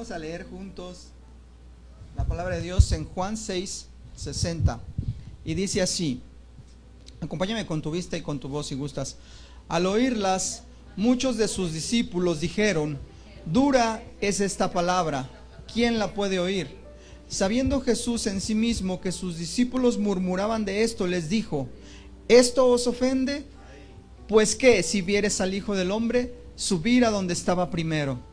Vamos a leer juntos la palabra de Dios en Juan 6:60. Y dice así: acompáñame con tu vista y con tu voz si gustas. Al oírlas, muchos de sus discípulos dijeron: dura es esta palabra, ¿quién la puede oír? Sabiendo Jesús en sí mismo que sus discípulos murmuraban de esto, les dijo: ¿esto os ofende? Pues qué, si vieres al Hijo del Hombre subir a donde estaba primero.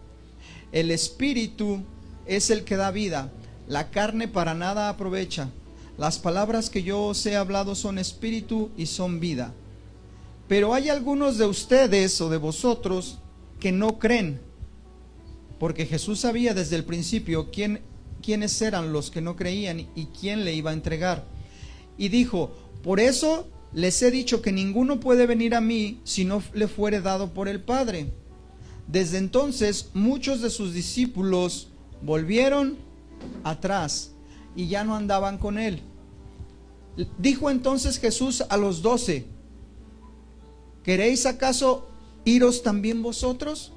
El Espíritu es el que da vida, la carne para nada aprovecha. Las palabras que yo os he hablado son espíritu y son vida. Pero hay algunos de ustedes o de vosotros que no creen, porque Jesús sabía desde el principio quiénes eran los que no creían y quién le iba a entregar. Y dijo: por eso les he dicho que ninguno puede venir a mí si no le fuere dado por el Padre. Desde entonces muchos de sus discípulos volvieron atrás y ya no andaban con él. Dijo entonces Jesús a los 12: ¿queréis acaso iros también vosotros?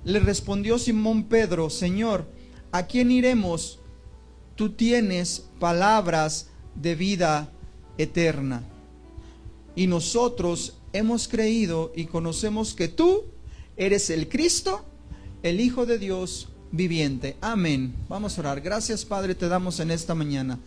Le respondió Simón Pedro: Señor, ¿a quién iremos? Tú tienes palabras de vida eterna. Y nosotros hemos creído y conocemos que tú eres el Cristo, el Hijo de Dios viviente. Amén. Vamos a orar. Gracias, Padre, te damos en esta mañana.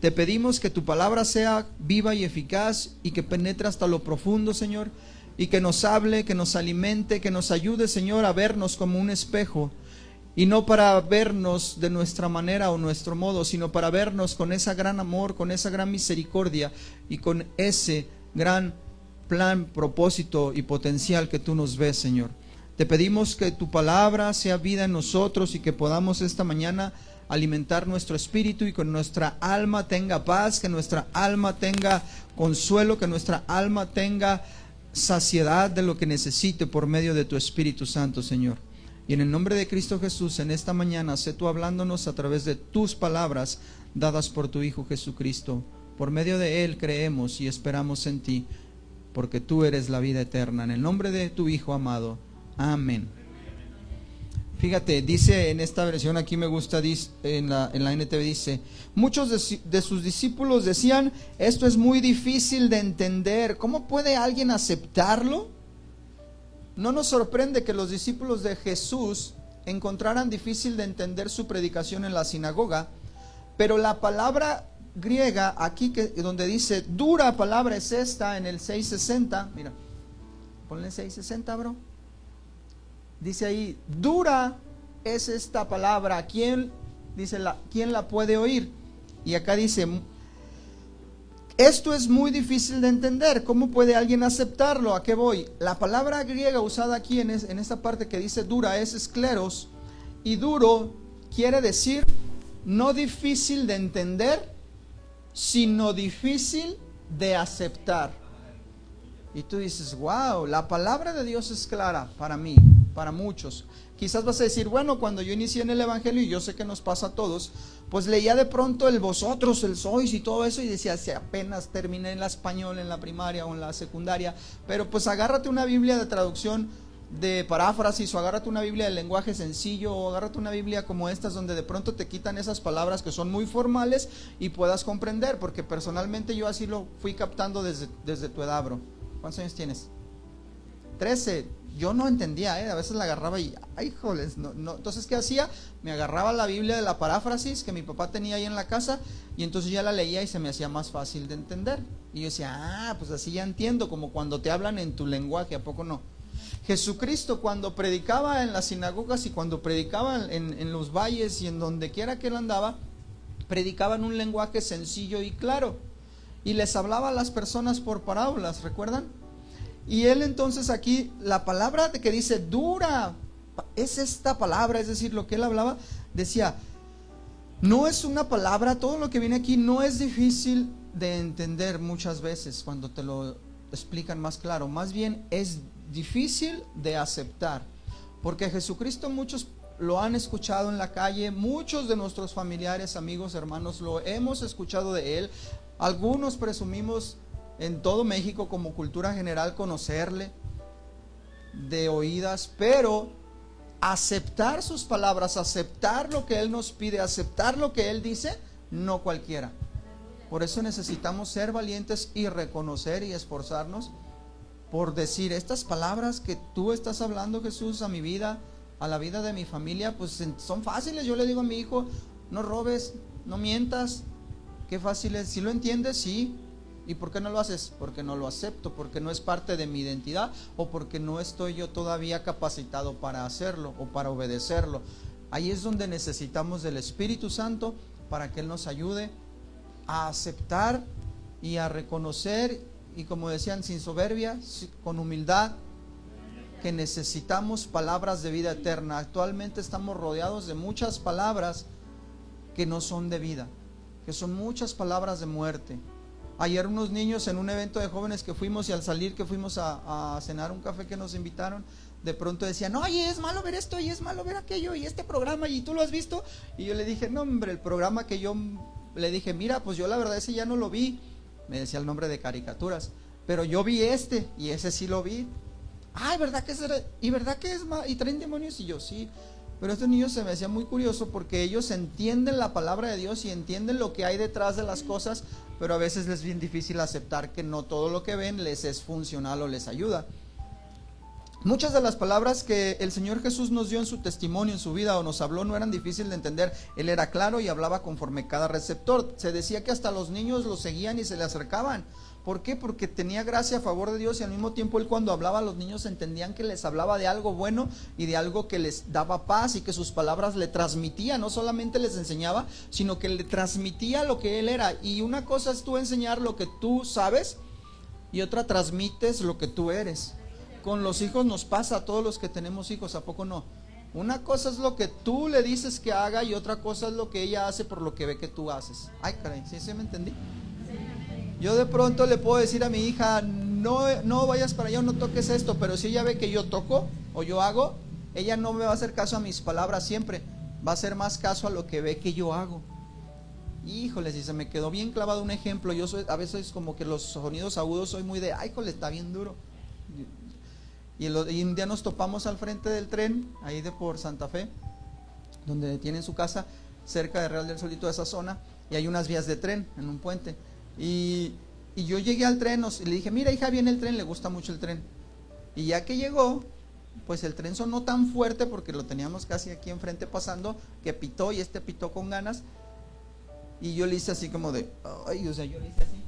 Te pedimos que tu palabra sea viva y eficaz y que penetre hasta lo profundo, Señor, y que nos hable, que nos alimente, que nos ayude, Señor, a vernos como un espejo, y no para vernos de nuestra manera o nuestro modo, sino para vernos con ese gran amor, con esa gran misericordia y con ese gran plan, propósito y potencial que tú nos ves, Señor. Te pedimos que tu palabra sea vida en nosotros y que podamos esta mañana alimentar nuestro espíritu y que nuestra alma tenga paz, que nuestra alma tenga consuelo, que nuestra alma tenga saciedad de lo que necesite por medio de tu Espíritu Santo, Señor. Y en el nombre de Cristo Jesús, en esta mañana, sé tú hablándonos a través de tus palabras dadas por tu Hijo Jesucristo. Por medio de Él creemos y esperamos en ti, porque tú eres la vida eterna. En el nombre de tu Hijo amado. Amén. Fíjate, dice en esta versión, aquí me gusta, en la NTV dice: muchos de sus discípulos decían: esto es muy difícil de entender, ¿cómo puede alguien aceptarlo? No nos sorprende que los discípulos de Jesús encontraran difícil de entender su predicación en la sinagoga, pero la palabra griega aquí, donde dice dura palabra, es esta en el 6:60. Mira, ponle 6:60, bro. Dice ahí: dura es esta palabra, ¿quién la puede oír? Y acá dice: esto es muy difícil de entender, ¿cómo puede alguien aceptarlo? ¿A qué voy? La palabra griega usada aquí en esta parte que dice dura es escleros, y duro quiere decir no difícil de entender, sino difícil de aceptar. Y tú dices: wow, la palabra de Dios es clara para mí, para muchos. Quizás vas a decir: bueno, cuando yo inicié en el evangelio, y yo sé que nos pasa a todos, pues leía de pronto el vosotros, el sois y todo eso, y decía: si apenas terminé en la español en la primaria o en la secundaria. Pero pues agárrate una Biblia de traducción de paráfrasis, o agárrate una Biblia de lenguaje sencillo, o agárrate una Biblia como estas, donde de pronto te quitan esas palabras que son muy formales y puedas comprender, porque personalmente yo así lo fui captando desde tu edad, bro. ¿Cuántos años tienes? 13. Yo no entendía, a veces la agarraba y, ay, joles, no. Entonces, ¿qué hacía? Me agarraba la Biblia de la paráfrasis que mi papá tenía ahí en la casa, y entonces ya la leía y se me hacía más fácil de entender. Y yo decía: pues así ya entiendo, como cuando te hablan en tu lenguaje, ¿a poco no? Jesucristo, cuando predicaba en las sinagogas y cuando predicaba en los valles y en donde quiera que él andaba, predicaba en un lenguaje sencillo y claro, y les hablaba a las personas por parábolas, ¿recuerdan? Y él entonces aquí, la palabra que dice dura, es esta palabra, es decir, lo que él hablaba, decía, no es una palabra, todo lo que viene aquí no es difícil de entender muchas veces cuando te lo explican más claro, más bien es difícil de aceptar, porque Jesucristo muchos lo han escuchado en la calle, muchos de nuestros familiares, amigos, hermanos, lo hemos escuchado de él, algunos presumimos en todo México como cultura general conocerle de oídas, pero aceptar sus palabras, aceptar lo que Él nos pide, aceptar lo que Él dice, no cualquiera. Por eso necesitamos ser valientes y reconocer y esforzarnos por decir estas palabras que tú estás hablando, Jesús, a mi vida, a la vida de mi familia, pues son fáciles. Yo le digo a mi hijo, no robes, no mientas. Qué fácil es. Si lo entiendes, sí. ¿Y por qué no lo haces? Porque no lo acepto, porque no es parte de mi identidad, o porque no estoy yo todavía capacitado para hacerlo o para obedecerlo. Ahí es donde necesitamos del Espíritu Santo para que Él nos ayude a aceptar y a reconocer, y como decían, sin soberbia, con humildad, que necesitamos palabras de vida eterna. Actualmente estamos rodeados de muchas palabras que no son de vida, que son muchas palabras de muerte. Ayer unos niños en un evento de jóvenes que fuimos, y al salir que fuimos a cenar un café que nos invitaron, de pronto decían, oye, es malo ver esto y es malo ver aquello y este programa, y tú lo has visto. Y yo le dije, no hombre, el programa que yo le dije, mira, pues yo la verdad ese ya no lo vi. Me decía el nombre de caricaturas, pero yo vi este y ese sí lo vi. Ay, ¿verdad que es? ¿Y verdad que es malo? ¿Y traen demonios? Y yo, sí. Pero estos niños se me hacía muy curioso porque ellos entienden la palabra de Dios y entienden lo que hay detrás de las cosas, pero a veces les es bien difícil aceptar que no todo lo que ven les es funcional o les ayuda. Muchas de las palabras que el Señor Jesús nos dio en su testimonio, en su vida, o nos habló, no eran difíciles de entender. Él era claro y hablaba conforme cada receptor. Se decía que hasta los niños lo seguían y se le acercaban. ¿Por qué? Porque tenía gracia a favor de Dios, y al mismo tiempo Él, cuando hablaba, los niños entendían que les hablaba de algo bueno y de algo que les daba paz, y que sus palabras le transmitían, no solamente les enseñaba, sino que le transmitía lo que Él era. Y una cosa es tú enseñar lo que tú sabes, y otra transmites lo que tú eres. Con los hijos nos pasa, a todos los que tenemos hijos, ¿a poco no? Una cosa es lo que tú le dices que haga, y otra cosa es lo que ella hace por lo que ve que tú haces. Ay, caray, ¿sí me entendí? Yo de pronto le puedo decir a mi hija, no vayas para allá, no toques esto, pero si ella ve que yo toco o yo hago, ella no me va a hacer caso a mis palabras siempre, va a hacer más caso a lo que ve que yo hago. Híjole, si se me quedó bien clavado un ejemplo. Yo soy, a veces como que los sonidos agudos soy muy de, ay, jole, está bien duro. Y un día nos topamos al frente del tren, ahí de por Santa Fe, donde tienen su casa, cerca de Real del Sol y toda esa zona, y hay unas vías de tren en un puente. Y yo llegué al tren, y le dije, mira hija, viene el tren, le gusta mucho el tren. Y ya que llegó, pues el tren sonó tan fuerte, porque lo teníamos casi aquí enfrente pasando, que pitó, y pitó con ganas. Y yo le hice así como de, ay, o sea, yo le hice así.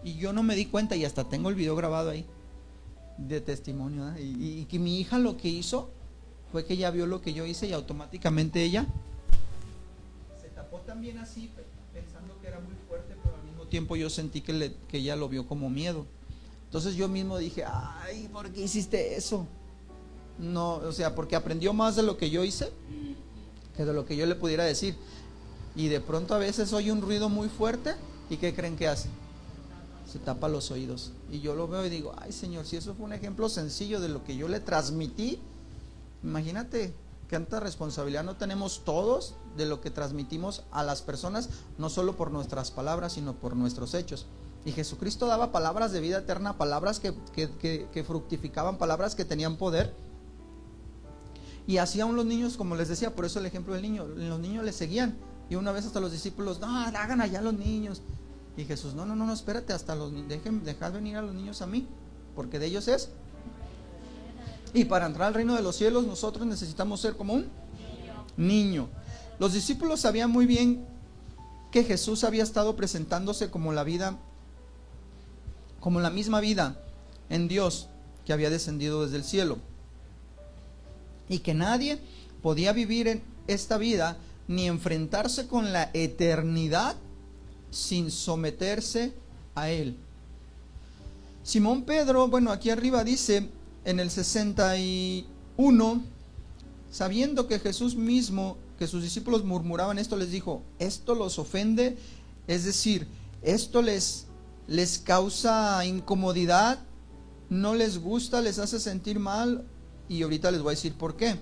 Y yo no me di cuenta, y hasta tengo el video grabado ahí de testimonio, ¿eh? Y que mi hija lo que hizo fue que ella vio lo que yo hice, y automáticamente ella se tapó también así, pensando que era muy fuerte, pero al mismo tiempo yo sentí que ella lo vio como miedo. Entonces yo mismo dije, ay, ¿por qué hiciste eso? No, o sea, porque aprendió más de lo que yo hice que de lo que yo le pudiera decir. Y de pronto a veces oye un ruido muy fuerte, ¿y qué creen que hace? Se tapa los oídos. Y yo lo veo y digo, ay Señor, si eso fue un ejemplo sencillo de lo que yo le transmití, imagínate cuánta responsabilidad no tenemos todos de lo que transmitimos a las personas, no solo por nuestras palabras, sino por nuestros hechos. Y Jesucristo daba palabras de vida eterna, palabras que fructificaban, palabras que tenían poder. Y así aún los niños, como les decía, por eso el ejemplo del niño, los niños le seguían. Y una vez hasta los discípulos, no, hagan allá los niños. Y Jesús, no, espérate, hasta dejad venir a los niños a mí, porque de ellos es. Y para entrar al reino de los cielos nosotros necesitamos ser como un niño. Los discípulos sabían muy bien que Jesús había estado presentándose como la vida, como la misma vida en Dios que había descendido desde el cielo, y que nadie podía vivir en esta vida ni enfrentarse con la eternidad sin someterse a Él. Simón Pedro, bueno, aquí arriba dice en el 61, sabiendo que Jesús mismo, que sus discípulos murmuraban esto, les dijo, ¿esto los ofende? Es decir, ¿esto les causa incomodidad? ¿No les gusta? ¿Les hace sentir mal? Y ahorita les voy a decir por qué.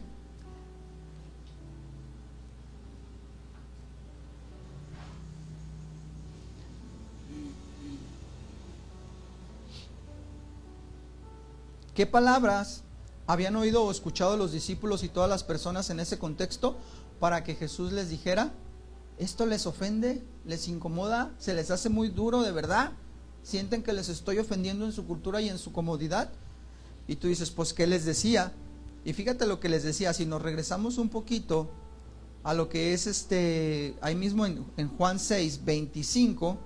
¿Qué palabras habían oído o escuchado los discípulos y todas las personas en ese contexto para que Jesús les dijera: ¿esto les ofende? ¿Les incomoda? ¿Se les hace muy duro de verdad? ¿Sienten que les estoy ofendiendo en su cultura y en su comodidad? Y tú dices, pues ¿qué les decía? Y fíjate lo que les decía. Si nos regresamos un poquito a lo que es ahí mismo en Juan 6, 25,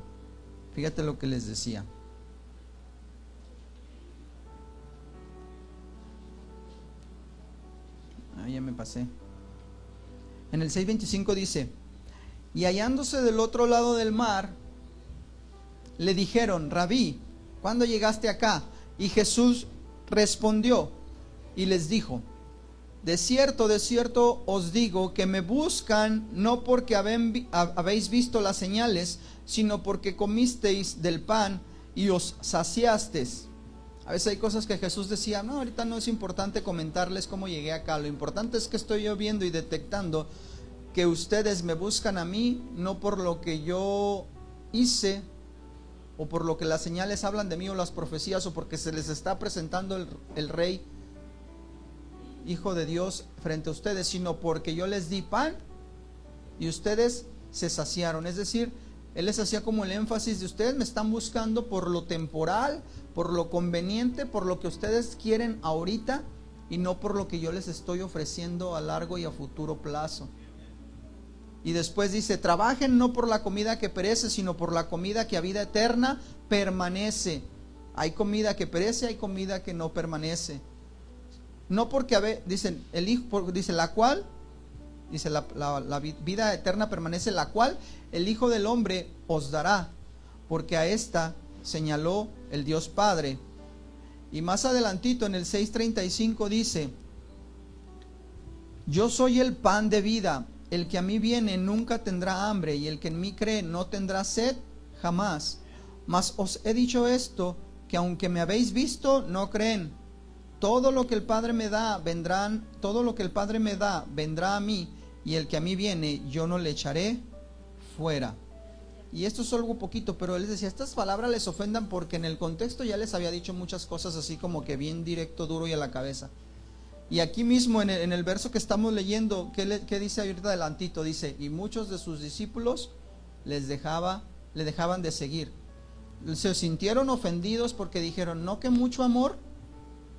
fíjate lo que les decía. Ya me pasé. En el 6:25 dice: y hallándose del otro lado del mar, le dijeron: Rabí, ¿cuándo llegaste acá? Y Jesús respondió y les dijo: de cierto os digo que me buscan no porque habéis visto las señales, sino porque comisteis del pan y os saciasteis. A veces hay cosas que Jesús decía: no, ahorita no es importante comentarles cómo llegué acá, lo importante es que estoy yo viendo y detectando que ustedes me buscan a mí, no por lo que yo hice, o por lo que las señales hablan de mí, o las profecías, o porque se les está presentando el Rey, Hijo de Dios, frente a ustedes, sino porque yo les di pan y ustedes se saciaron. Es decir, Él les hacía como el énfasis de: ustedes me están buscando por lo temporal, por lo conveniente, por lo que ustedes quieren ahorita, y no por lo que yo les estoy ofreciendo a largo y a futuro plazo. Y después dice: trabajen no por la comida que perece, sino por la comida que a vida eterna permanece. Hay comida que perece, hay comida que no permanece. No porque dicen el Hijo, dice la cual, dice la vida eterna permanece, la cual el Hijo del Hombre os dará, porque a esta señaló el Dios Padre. Y más adelantito en el 6:35 dice: yo soy el pan de vida, el que a mí viene nunca tendrá hambre, y el que en mí cree no tendrá sed jamás. Mas os he dicho esto, que aunque me habéis visto, no creen. Todo lo que el Padre me da vendrá a mí, y el que a mí viene yo no le echaré fuera. Y esto es algo poquito, pero él les decía: estas palabras les ofendan porque en el contexto ya les había dicho muchas cosas así como que bien directo, duro y a la cabeza. Y aquí mismo en el verso que estamos leyendo, ¿qué dice ahorita adelantito? Dice: y muchos de sus discípulos le dejaban de seguir. Se sintieron ofendidos porque dijeron: no que mucho amor,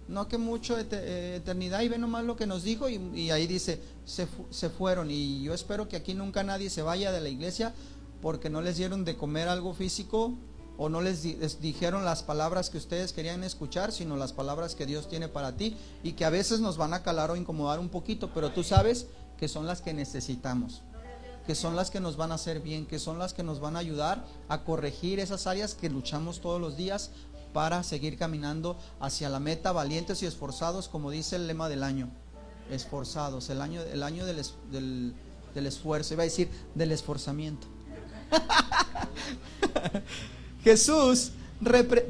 no que mucho eternidad, y ve nomás lo que nos dijo. Y ahí dice: se fueron. Y yo espero que aquí nunca nadie se vaya de la iglesia porque no les dieron de comer algo físico, o no les dijeron las palabras que ustedes querían escuchar, sino las palabras que Dios tiene para ti, y que a veces nos van a calar o incomodar un poquito, pero tú sabes que son las que necesitamos, que son las que nos van a hacer bien, que son las que nos van a ayudar a corregir esas áreas que luchamos todos los días para seguir caminando hacia la meta, valientes y esforzados, como dice el lema del año: esforzados, el año del esfuerzo, iba a decir del esforzamiento. Jesús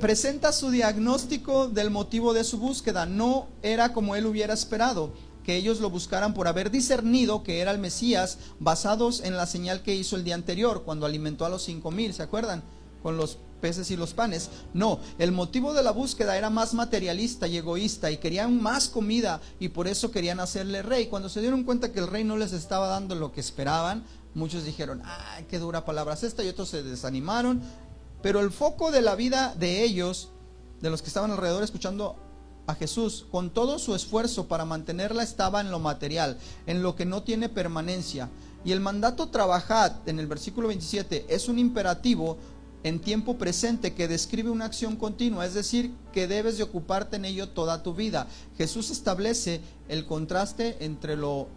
presenta su diagnóstico del motivo de su búsqueda. No era como él hubiera esperado que ellos lo buscaran por haber discernido que era el Mesías, basados en la señal que hizo el día anterior, cuando alimentó a los 5,000, ¿se acuerdan? Con los peces y los panes. No, el motivo de la búsqueda era más materialista y egoísta, y querían más comida, y por eso querían hacerle rey. Cuando se dieron cuenta que el rey no les estaba dando lo que esperaban, muchos dijeron: ay, qué dura palabra es esta, y otros se desanimaron. Pero el foco de la vida de ellos, de los que estaban alrededor escuchando a Jesús, con todo su esfuerzo para mantenerla, estaba en lo material, en lo que no tiene permanencia. Y el mandato trabajad, en el versículo 27, es un imperativo en tiempo presente que describe una acción continua, es decir, que debes de ocuparte en ello toda tu vida. Jesús establece el contraste entre lo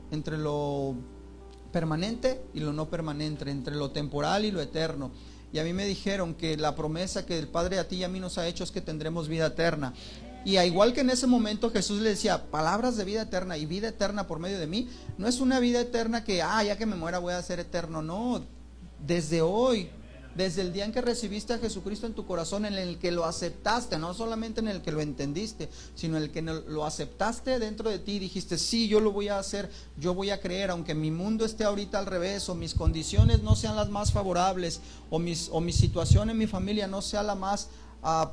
permanente y lo no permanente, entre lo temporal y lo eterno. Y a mí me dijeron que la promesa que el Padre a ti y a mí nos ha hecho es que tendremos vida eterna. Y a igual que en ese momento Jesús le decía palabras de vida eterna y vida eterna por medio de mí, no es una vida eterna que ya que me muera voy a ser eterno. No, desde hoy, desde el día en que recibiste a Jesucristo en tu corazón, en el que lo aceptaste, no solamente en el que lo entendiste, sino en el que lo aceptaste dentro de ti y dijiste: sí, yo lo voy a hacer, yo voy a creer, aunque mi mundo esté ahorita al revés, o mis condiciones no sean las más favorables, o mi situación en mi familia no sea la más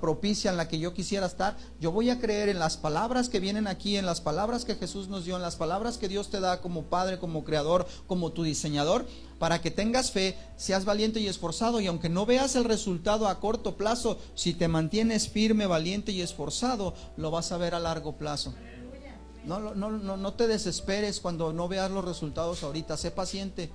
propicia en la que yo quisiera estar, yo voy a creer en las palabras que vienen aquí, en las palabras que Jesús nos dio, en las palabras que Dios te da como Padre, como Creador, como tu diseñador, para que tengas fe, seas valiente y esforzado, y aunque no veas el resultado a corto plazo, si te mantienes firme, valiente y esforzado, lo vas a ver a largo plazo. No te desesperes cuando no veas los resultados ahorita. Sé paciente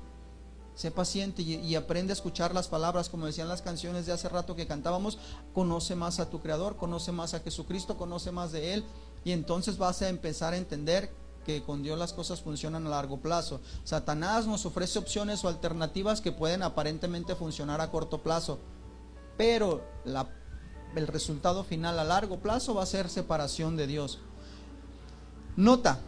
y aprende a escuchar las palabras, como decían las canciones de hace rato que cantábamos. Conoce más a tu Creador, conoce más a Jesucristo, conoce más de Él, y entonces vas a empezar a entender que con Dios las cosas funcionan a largo plazo. Satanás nos ofrece opciones o alternativas que pueden aparentemente funcionar a corto plazo, pero el resultado final a largo plazo va a ser separación de Dios. Nota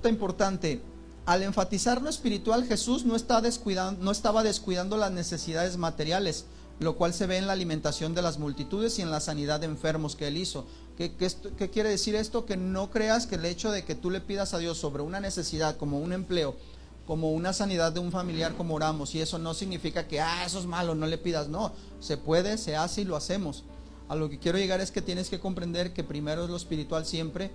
importante: al enfatizar lo espiritual, Jesús no estaba descuidando las necesidades materiales, lo cual se ve en la alimentación de las multitudes y en la sanidad de enfermos que Él hizo. ¿Qué quiere decir esto? Que no creas que el hecho de que tú le pidas a Dios sobre una necesidad, como un empleo, como una sanidad de un familiar, como oramos, y eso no significa que eso es malo, no le pidas. No, se puede, se hace y lo hacemos. A lo que quiero llegar es que tienes que comprender que primero es lo espiritual siempre,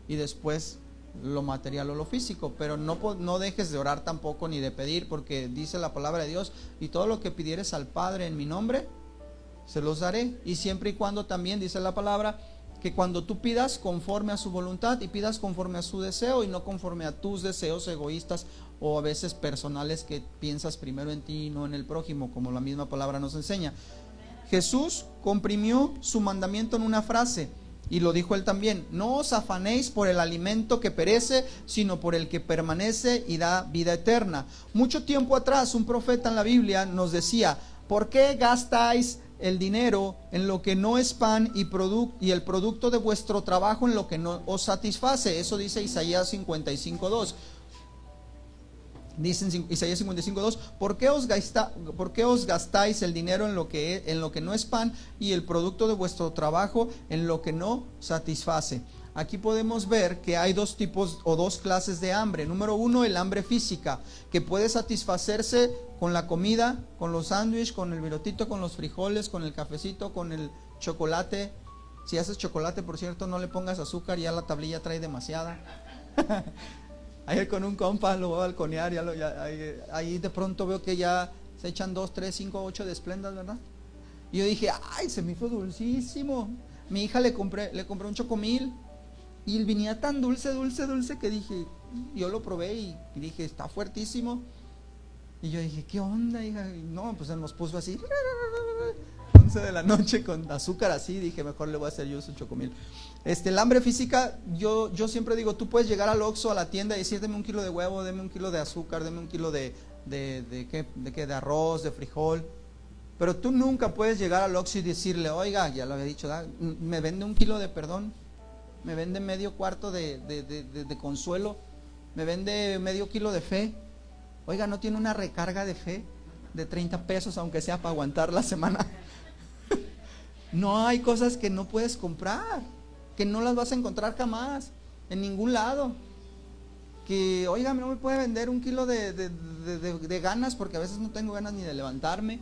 y después lo material o lo físico. Pero no dejes de orar tampoco, ni de pedir, porque dice la palabra de Dios: y todo lo que pidieres al Padre en mi nombre, se los daré. Y siempre y cuando, también dice la palabra, que cuando tú pidas conforme a su voluntad, y pidas conforme a su deseo, y no conforme a tus deseos egoístas o a veces personales, que piensas primero en ti y no en el prójimo, como la misma palabra nos enseña. Jesús comprimió su mandamiento en una frase, y lo dijo Él también: no os afanéis por el alimento que perece, sino por el que permanece y da vida eterna. Mucho tiempo atrás, un profeta en la Biblia nos decía: ¿por qué gastáis el dinero en lo que no es pan, y el producto de vuestro trabajo en lo que no os satisface? Eso dice Isaías 55:2. Dice en Isaías 55:2: ¿por qué os gastáis el dinero en lo que no es pan, y el producto de vuestro trabajo en lo que no satisface? Aquí podemos ver que hay dos tipos o dos clases de hambre. Número uno, el hambre física, que puede satisfacerse con la comida, con los sándwiches, con el virotito, con los frijoles, con el cafecito, con el chocolate. Si haces chocolate, por cierto, no le pongas azúcar, ya la tablilla trae demasiada. Ayer con un compa lo voy a balconear, ahí de pronto veo que ya se echan 2, 3, 5, 8 desplendas, ¿verdad? Y yo dije: ay, se me hizo dulcísimo. Mi hija le compré un chocomil, y venía tan dulce que dije, yo lo probé y dije: está fuertísimo. Y yo dije: ¿qué onda, hija? Y no, pues él nos puso así 11 de la noche con azúcar así. Dije: mejor le voy a hacer yo su chocomil. El hambre física, yo siempre digo: tú puedes llegar al Oxxo, a la tienda, y decir: deme un kilo de huevo, deme un kilo de azúcar, deme un kilo de arroz, de frijol. Pero tú nunca puedes llegar al Oxxo y decirle: oiga, ya lo había dicho, me vende un kilo de perdón, me vende medio cuarto de consuelo, me vende medio kilo de fe. Oiga, ¿no tiene una recarga de fe de 30 pesos, aunque sea para aguantar la semana? No, hay cosas que no puedes comprar, que no las vas a encontrar jamás en ningún lado. Que, oiga, no me puede vender un kilo de ganas, porque a veces no tengo ganas ni de levantarme.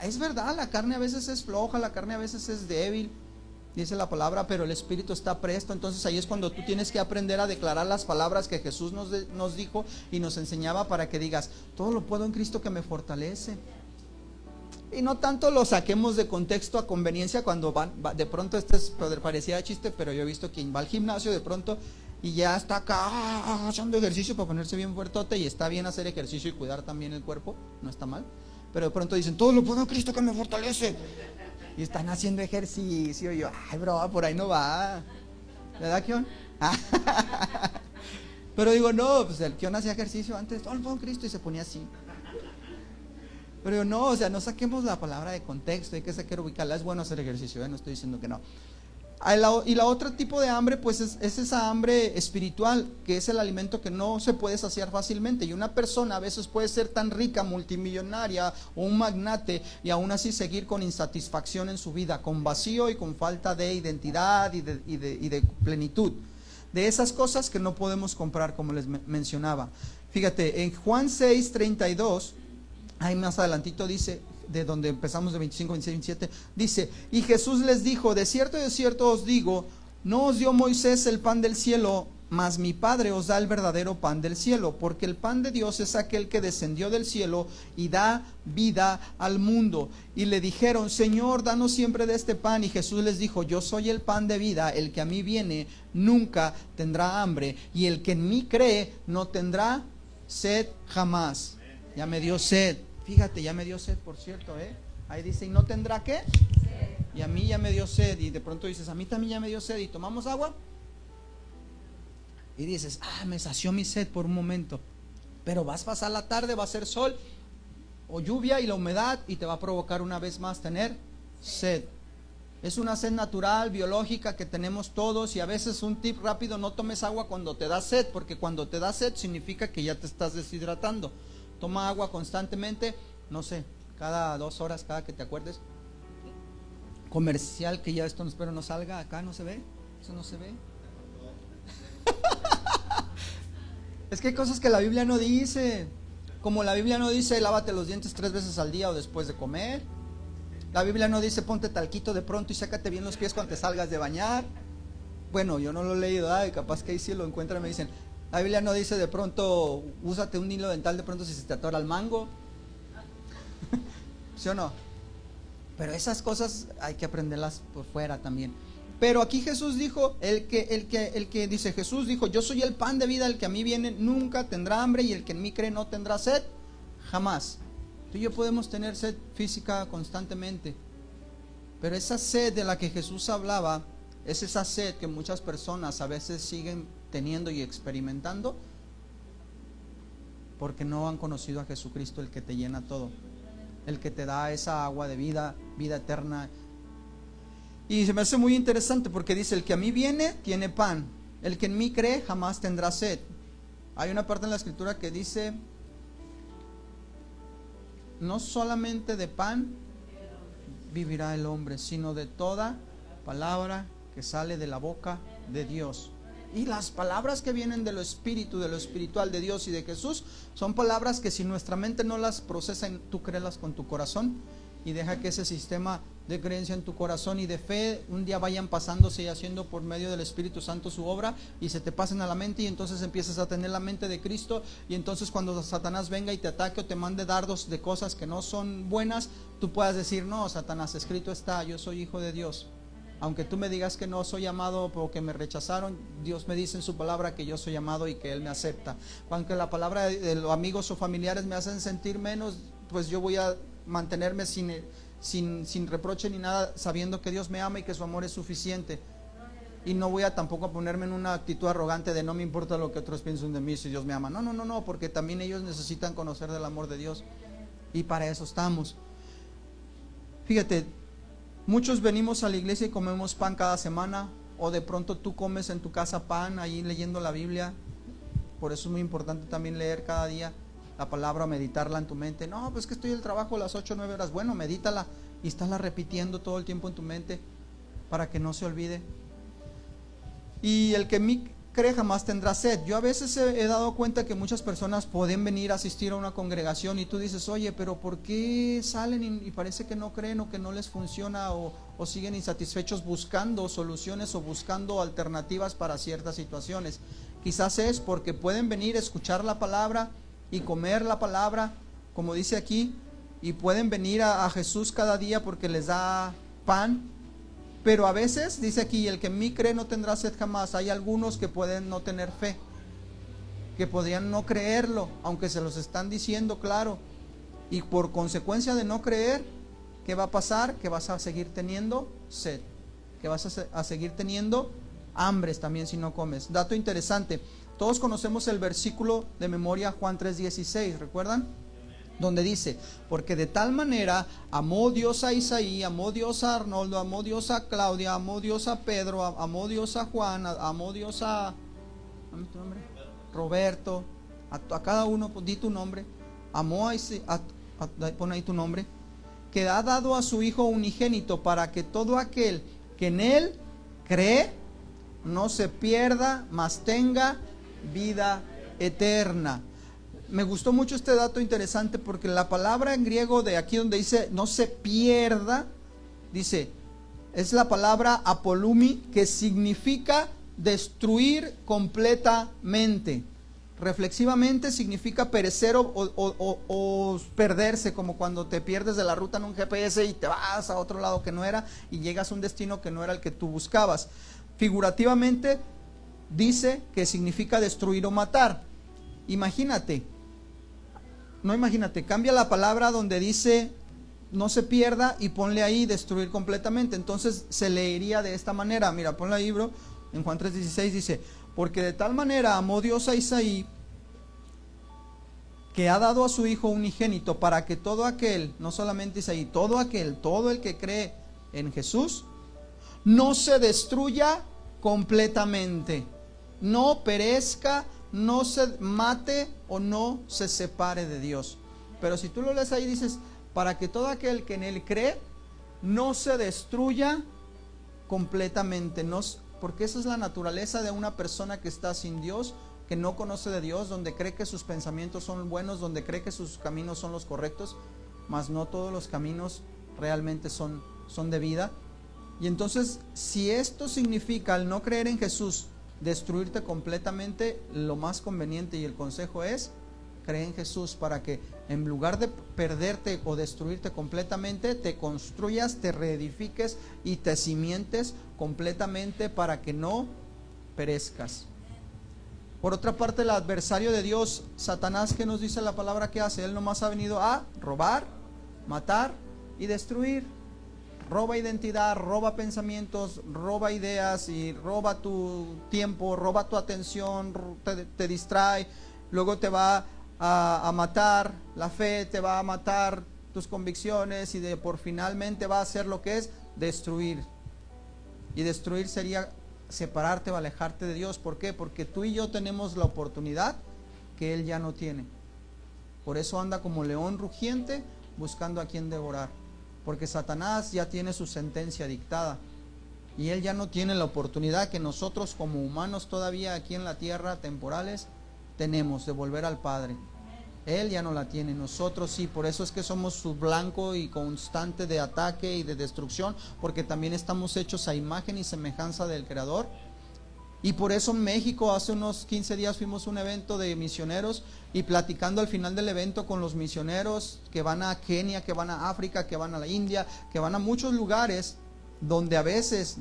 Es verdad, la carne a veces es floja, la carne a veces es débil, dice la palabra, pero el espíritu está presto. Entonces ahí es cuando tú tienes que aprender a declarar las palabras que Jesús nos dijo y nos enseñaba, para que digas: todo lo puedo en Cristo que me fortalece. Y no tanto lo saquemos de contexto a conveniencia, cuando de pronto parecía chiste, pero yo he visto quien va al gimnasio de pronto y ya está acá haciendo ejercicio para ponerse bien fuertote, y está bien hacer ejercicio y cuidar también el cuerpo, no está mal, pero de pronto dicen: todo lo puedo en Cristo que me fortalece, y están haciendo ejercicio. Y yo: ay, bro, por ahí no va, ¿verdad, Kion? Pero digo: no, pues el Kion hacía ejercicio antes, todo lo puedo en Cristo, y se ponía así. Pero no, o sea, no saquemos la palabra de contexto, hay que saber ubicarla. Es bueno hacer ejercicio, no estoy diciendo que no. Y la otra tipo de hambre, pues es esa hambre espiritual, que es el alimento que no se puede saciar fácilmente. Y una persona a veces puede ser tan rica, multimillonaria o un magnate, y aún así seguir con insatisfacción en su vida, con vacío y con falta de identidad y de plenitud. De esas cosas que no podemos comprar, como les mencionaba. Fíjate, en Juan 6:32, ahí más adelantito dice: de donde empezamos de 25, 26, 27, dice, y Jesús les dijo, de cierto os digo, no os dio Moisés el pan del cielo, mas mi Padre os da el verdadero pan del cielo, porque el pan de Dios es aquel que descendió del cielo y da vida al mundo. Y le dijeron, Señor, danos siempre de este pan. Y Jesús les dijo, yo soy el pan de vida, el que a mí viene nunca tendrá hambre, y el que en mí cree no tendrá sed jamás. Ya me dio sed, fíjate, ya me dio sed, por cierto, ahí dice, ¿y no tendrá qué? Y a mí ya me dio sed, y de pronto dices, a mí también ya me dio sed, y tomamos agua, y dices, me sació mi sed por un momento, pero vas a pasar la tarde, va a ser sol, o lluvia y la humedad, y te va a provocar una vez más tener sed. Es una sed natural, biológica que tenemos todos, y a veces un tip rápido, no tomes agua cuando te da sed, porque cuando te da sed significa que ya te estás deshidratando. Toma agua constantemente, no sé, cada 2 horas, cada que te acuerdes. Comercial, que ya esto espero no salga, acá no se ve, eso no se ve. Es que hay cosas que la Biblia no dice, como la Biblia no dice lávate los dientes 3 veces al día o después de comer. La Biblia no dice ponte talquito de pronto y sácate bien los pies cuando te salgas de bañar. Bueno, yo no lo he leído, capaz que ahí sí lo encuentran, me dicen. La Biblia no dice de pronto úsate un hilo dental de pronto si se te atora el mango. ¿Sí o no? Pero esas cosas hay que aprenderlas por fuera también. Pero aquí Jesús dijo, el que dice, Jesús dijo, yo soy el pan de vida, el que a mí viene nunca tendrá hambre, y el que en mí cree no tendrá sed jamás. Tú y yo podemos tener sed física constantemente, pero esa sed de la que Jesús hablaba es esa sed que muchas personas a veces siguen teniendo y experimentando porque no han conocido a Jesucristo, el que te llena todo, el que te da esa agua de vida, vida eterna. Y se me hace muy interesante porque dice, el que a mí viene tiene pan, el que en mí cree jamás tendrá sed. Hay una parte en la escritura que dice, no solamente de pan vivirá el hombre, sino de toda palabra que sale de la boca de Dios. Y las palabras que vienen de lo espíritu, de lo espiritual de Dios y de Jesús, son palabras que si nuestra mente no las procesa, tú créelas con tu corazón y deja que ese sistema de creencia en tu corazón y de fe un día vayan pasándose y haciendo por medio del Espíritu Santo su obra y se te pasen a la mente, y entonces empiezas a tener la mente de Cristo. Y entonces cuando Satanás venga y te ataque o te mande dardos de cosas que no son buenas, tú puedas decir, no, Satanás, escrito está, yo soy hijo de Dios. Aunque tú me digas que no soy amado porque me rechazaron, Dios me dice en su palabra que yo soy amado y que Él me acepta. Aunque la palabra de los amigos o familiares me hacen sentir menos, pues yo voy a mantenerme sin reproche ni nada, sabiendo que Dios me ama y que su amor es suficiente. Y no voy a tampoco ponerme en una actitud arrogante de no me importa lo que otros piensen de mí si Dios me ama. No, porque también ellos necesitan conocer del amor de Dios, y para eso estamos. Fíjate, muchos venimos a la iglesia y comemos pan cada semana, o de pronto tú comes en tu casa pan ahí leyendo la Biblia. Por eso es muy importante también leer cada día la palabra, meditarla en tu mente. No, pues que estoy en el trabajo a las 8 o 9 horas. Bueno, medítala y estála repitiendo todo el tiempo en tu mente para que no se olvide. Y el que en mí cree jamás tendrá sed. Yo a veces he dado cuenta que muchas personas pueden venir a asistir a una congregación y tú dices, oye, pero ¿por qué salen y parece que no creen o que no les funciona o siguen insatisfechos buscando soluciones o buscando alternativas para ciertas situaciones? Quizás es porque pueden venir a escuchar la palabra y comer la palabra, como dice aquí, y pueden venir a Jesús cada día porque les da pan. Pero a veces, dice aquí, el que en mí cree no tendrá sed jamás. Hay algunos que pueden no tener fe, que podrían no creerlo, aunque se los están diciendo claro. Y por consecuencia de no creer, ¿qué va a pasar? Que vas a seguir teniendo sed, que vas a seguir teniendo hambres también si no comes. Dato interesante, todos conocemos el versículo de memoria, Juan 3:16, ¿recuerdan? Donde dice, porque de tal manera amó Dios a Isaí, amó Dios a Arnoldo, amó Dios a Claudia, amó Dios a Pedro, amó Dios a Juan, amó Dios a Roberto, a cada uno, di tu nombre, amó pon ahí tu nombre, que ha dado a su Hijo unigénito para que todo aquel que en Él cree no se pierda, mas tenga vida eterna. me gustó mucho este dato interesante porque la palabra en griego de aquí donde dice no se pierda, dice, es la palabra apolumi, que significa destruir completamente. Reflexivamente significa perecer o perderse, como cuando te pierdes de la ruta en un GPS y te vas a otro lado que no era y llegas a un destino que no era el que tú buscabas. Figurativamente dice que significa destruir o matar. Imagínate, cambia la palabra donde dice no se pierda y ponle ahí destruir completamente. Entonces se leería de esta manera. Mira, ponle ahí, bro. En Juan 3:16 dice, porque de tal manera amó Dios a Isaí, que ha dado a su Hijo unigénito, para que todo aquel, no solamente Isaí, todo el que cree en Jesús, no se destruya completamente, no perezca, no se mate o no se separe de Dios. Pero si tú lo lees ahí, dices, para que todo aquel que en Él cree, no se destruya completamente, porque esa es la naturaleza de una persona que está sin Dios, que no conoce de Dios, donde cree que sus pensamientos son buenos, donde cree que sus caminos son los correctos, mas no todos los caminos realmente son de vida. Y entonces, si esto significa al no creer en Jesús destruirte completamente, lo más conveniente y el consejo es cree en Jesús, para que en lugar de perderte o destruirte completamente, te construyas, te reedifiques y te cimientes completamente para que no perezcas. Por otra parte, el adversario de Dios, Satanás, ¿qué nos dice la palabra que hace? Él nomás ha venido a robar, matar y destruir. Roba identidad, roba pensamientos, roba ideas y roba tu tiempo, roba tu atención, te distrae, luego te va a matar la fe, te va a matar tus convicciones y por finalmente va a hacer lo que es destruir. Y destruir sería separarte o alejarte de Dios. ¿Por qué? Porque tú y yo tenemos la oportunidad que Él ya no tiene. Por eso anda como león rugiente buscando a quien devorar. Porque Satanás ya tiene su sentencia dictada y él ya no tiene la oportunidad que nosotros como humanos todavía aquí en la tierra temporales tenemos de volver al Padre. Él ya no la tiene, nosotros sí. Por eso es que somos su blanco y constante de ataque y de destrucción, porque también estamos hechos a imagen y semejanza del Creador. Y por eso en México hace unos 15 días fuimos a un evento de misioneros y platicando al final del evento con los misioneros que van a Kenia, que van a África, que van a la India, que van a muchos lugares donde a veces,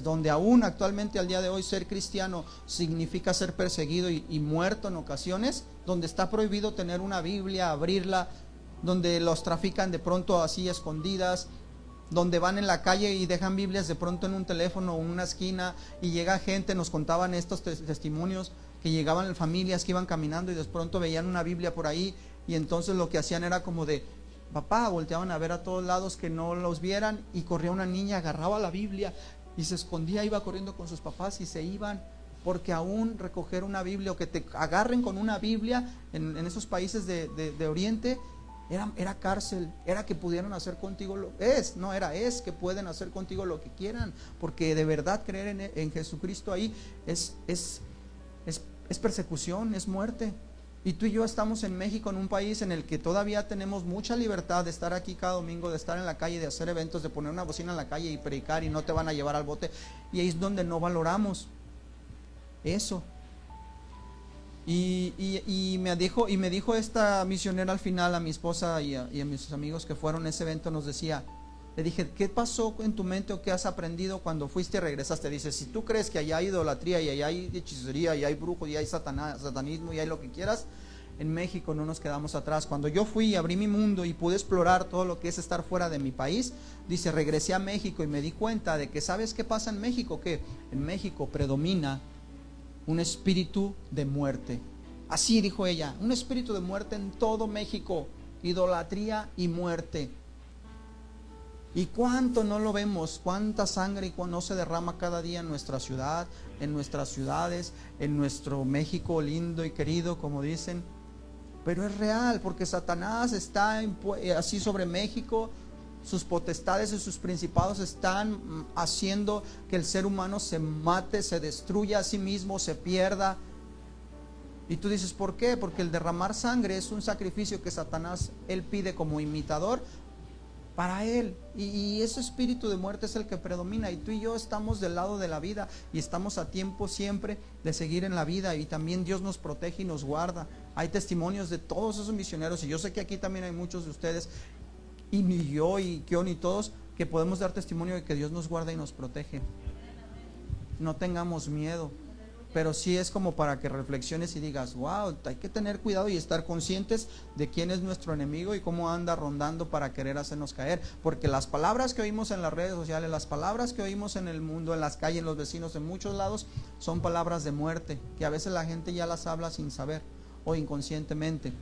donde aún actualmente al día de hoy ser cristiano significa ser perseguido y muerto en ocasiones, donde está prohibido tener una Biblia, abrirla, donde los trafican de pronto así escondidas, donde van en la calle y dejan Biblias de pronto en un teléfono o en una esquina y llega gente. Nos contaban estos testimonios que llegaban familias que iban caminando y de pronto veían una Biblia por ahí y entonces lo que hacían era como de papá, volteaban a ver a todos lados que no los vieran y corría una niña, agarraba la Biblia y se escondía, iba corriendo con sus papás y se iban, porque aún recoger una Biblia o que te agarren con una Biblia en esos países de Oriente era cárcel, era que pudieran hacer contigo es que pueden hacer contigo lo que quieran, porque de verdad creer en Jesucristo ahí es persecución, es muerte. Y tú y yo estamos en México, en un país en el que todavía tenemos mucha libertad de estar aquí cada domingo, de estar en la calle, de hacer eventos, de poner una bocina en la calle y predicar y no te van a llevar al bote. Y ahí es donde no valoramos eso. Y me dijo esta misionera al final a mi esposa y a mis amigos que fueron a ese evento, nos decía, le dije, ¿qué pasó en tu mente o qué has aprendido cuando fuiste y regresaste? Dice, si tú crees que allá hay idolatría y allá hay hechicería y hay brujos y hay satanismo y hay lo que quieras, en México no nos quedamos atrás. Cuando yo fui y abrí mi mundo y pude explorar todo lo que es estar fuera de mi país, dice, regresé a México y me di cuenta de que, ¿sabes qué pasa en México? Que en México predomina un espíritu de muerte. Así dijo ella, un espíritu de muerte en todo México, idolatría y muerte. ¿Y cuánto no lo vemos? ¿Cuánta sangre no se derrama cada día en nuestra ciudad, en nuestras ciudades, en nuestro México lindo y querido, como dicen? Pero es real, porque Satanás está así sobre México. Sus potestades y sus principados están haciendo que el ser humano se mate, se destruya a sí mismo, se pierda. Y tú dices, ¿por qué? Porque el derramar sangre es un sacrificio que Satanás, él pide como imitador para él. Y ese espíritu de muerte es el que predomina. Y tú y yo estamos del lado de la vida y estamos a tiempo siempre de seguir en la vida. Y también Dios nos protege y nos guarda. Hay testimonios de todos esos misioneros. Y yo sé que aquí también hay muchos de ustedes, y ni yo, y Kion, y todos, que podemos dar testimonio de que Dios nos guarda y nos protege. No tengamos miedo. Pero sí es como para que reflexiones y digas, wow, hay que tener cuidado y estar conscientes de quién es nuestro enemigo y cómo anda rondando para querer hacernos caer. Porque las palabras que oímos en las redes sociales, las palabras que oímos en el mundo, en las calles, en los vecinos, en muchos lados, son palabras de muerte, que a veces la gente ya las habla sin saber o inconscientemente.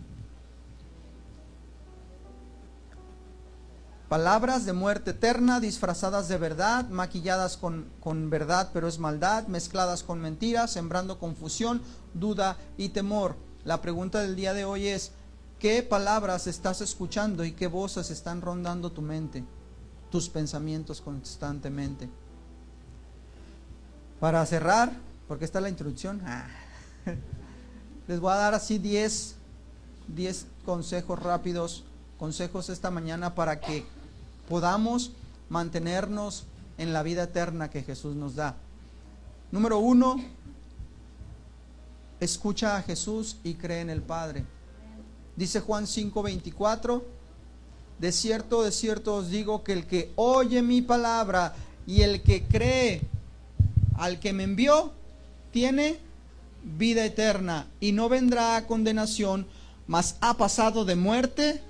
Palabras de muerte eterna, disfrazadas de verdad, maquilladas con verdad, pero es maldad, mezcladas con mentiras, sembrando confusión, duda y temor. La pregunta del día de hoy es, ¿qué palabras estás escuchando y qué voces están rondando tu mente, tus pensamientos constantemente? Para cerrar, porque esta es la introducción, les voy a dar así 10 consejos rápidos, consejos esta mañana para que podamos mantenernos en la vida eterna que Jesús nos da. Número 1, escucha a Jesús y cree en el Padre. Dice Juan 5:24, de cierto os digo que el que oye mi palabra y el que cree al que me envió, tiene vida eterna y no vendrá a condenación, mas ha pasado de muerte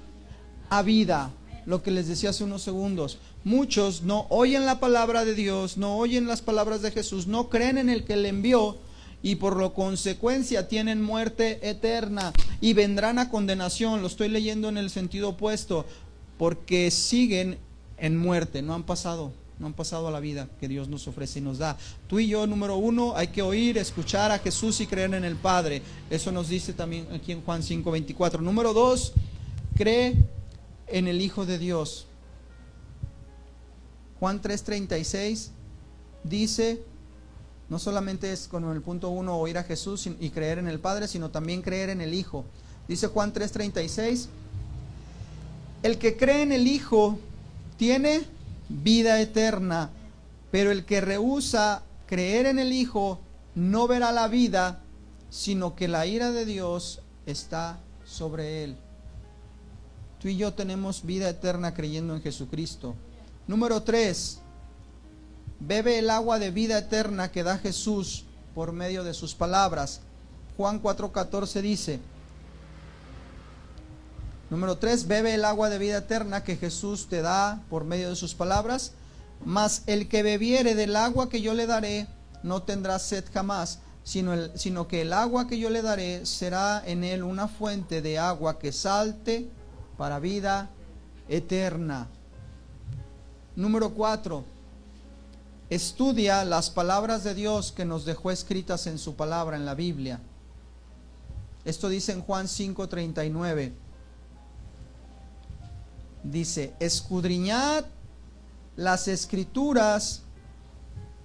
a vida. Lo que les decía hace unos segundos, muchos no oyen la palabra de Dios, no oyen las palabras de Jesús, no creen en el que le envió y por lo consecuencia tienen muerte eterna y vendrán a condenación. Lo estoy leyendo en el sentido opuesto, porque siguen en muerte, no han pasado a la vida que Dios nos ofrece y nos da. Tú y yo, número 1, hay que oír, escuchar a Jesús y creer en el Padre. Eso nos dice también aquí en Juan 5:24. Número 2, cree en el Hijo de Dios. Juan 3:36 dice, no solamente es con el punto 1 oír a Jesús y creer en el Padre, sino también creer en el Hijo. Dice Juan 3:36, el que cree en el Hijo tiene vida eterna, pero el que rehúsa creer en el Hijo no verá la vida, sino que la ira de Dios está sobre él. Tú y yo tenemos vida eterna creyendo en Jesucristo. Número 3, bebe el agua de vida eterna que da Jesús por medio de sus palabras. Juan 4:14 dice, número 3, bebe el agua de vida eterna que Jesús te da por medio de sus palabras. Mas el que bebiere del agua que yo le daré no tendrá sed jamás, sino que el agua que yo le daré será en él una fuente de agua que salte para vida eterna. Número 4, estudia las palabras de Dios que nos dejó escritas en su palabra, en la Biblia. Esto dice en Juan 5:39. Dice, escudriñad las Escrituras,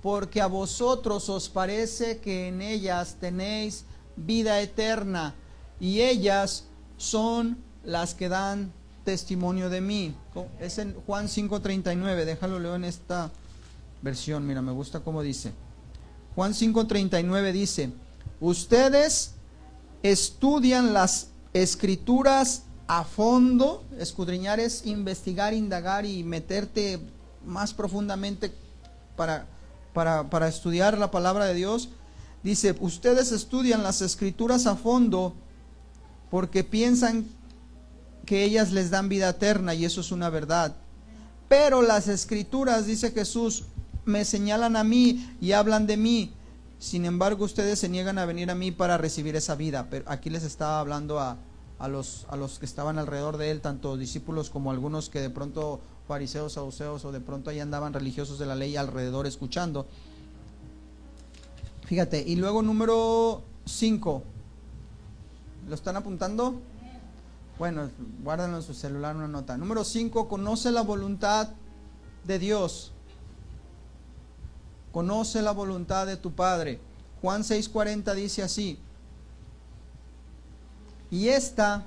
porque a vosotros os parece que en ellas tenéis vida eterna, y ellas son las que dan testimonio de mí. Es en Juan 5:39, déjalo leo en esta versión, mira, me gusta cómo dice. Juan 5:39 dice, ustedes estudian las Escrituras a fondo. Escudriñar es investigar, indagar y meterte más profundamente para estudiar la palabra de Dios. Dice, ustedes estudian las Escrituras a fondo porque piensan que ellas les dan vida eterna, y eso es una verdad. Pero las Escrituras, dice Jesús, me señalan a mí y hablan de mí. Sin embargo, ustedes se niegan a venir a mí para recibir esa vida. Pero aquí les estaba hablando a los que estaban alrededor de él, tanto discípulos como algunos que de pronto fariseos, saduceos, o de pronto ahí andaban religiosos de la ley alrededor escuchando. Fíjate, y luego número 5. ¿Lo están apuntando? Bueno, guárdenlo en su celular una nota. Número 5, conoce la voluntad de Dios. Conoce la voluntad de tu Padre. Juan 6:40 dice así, Y esta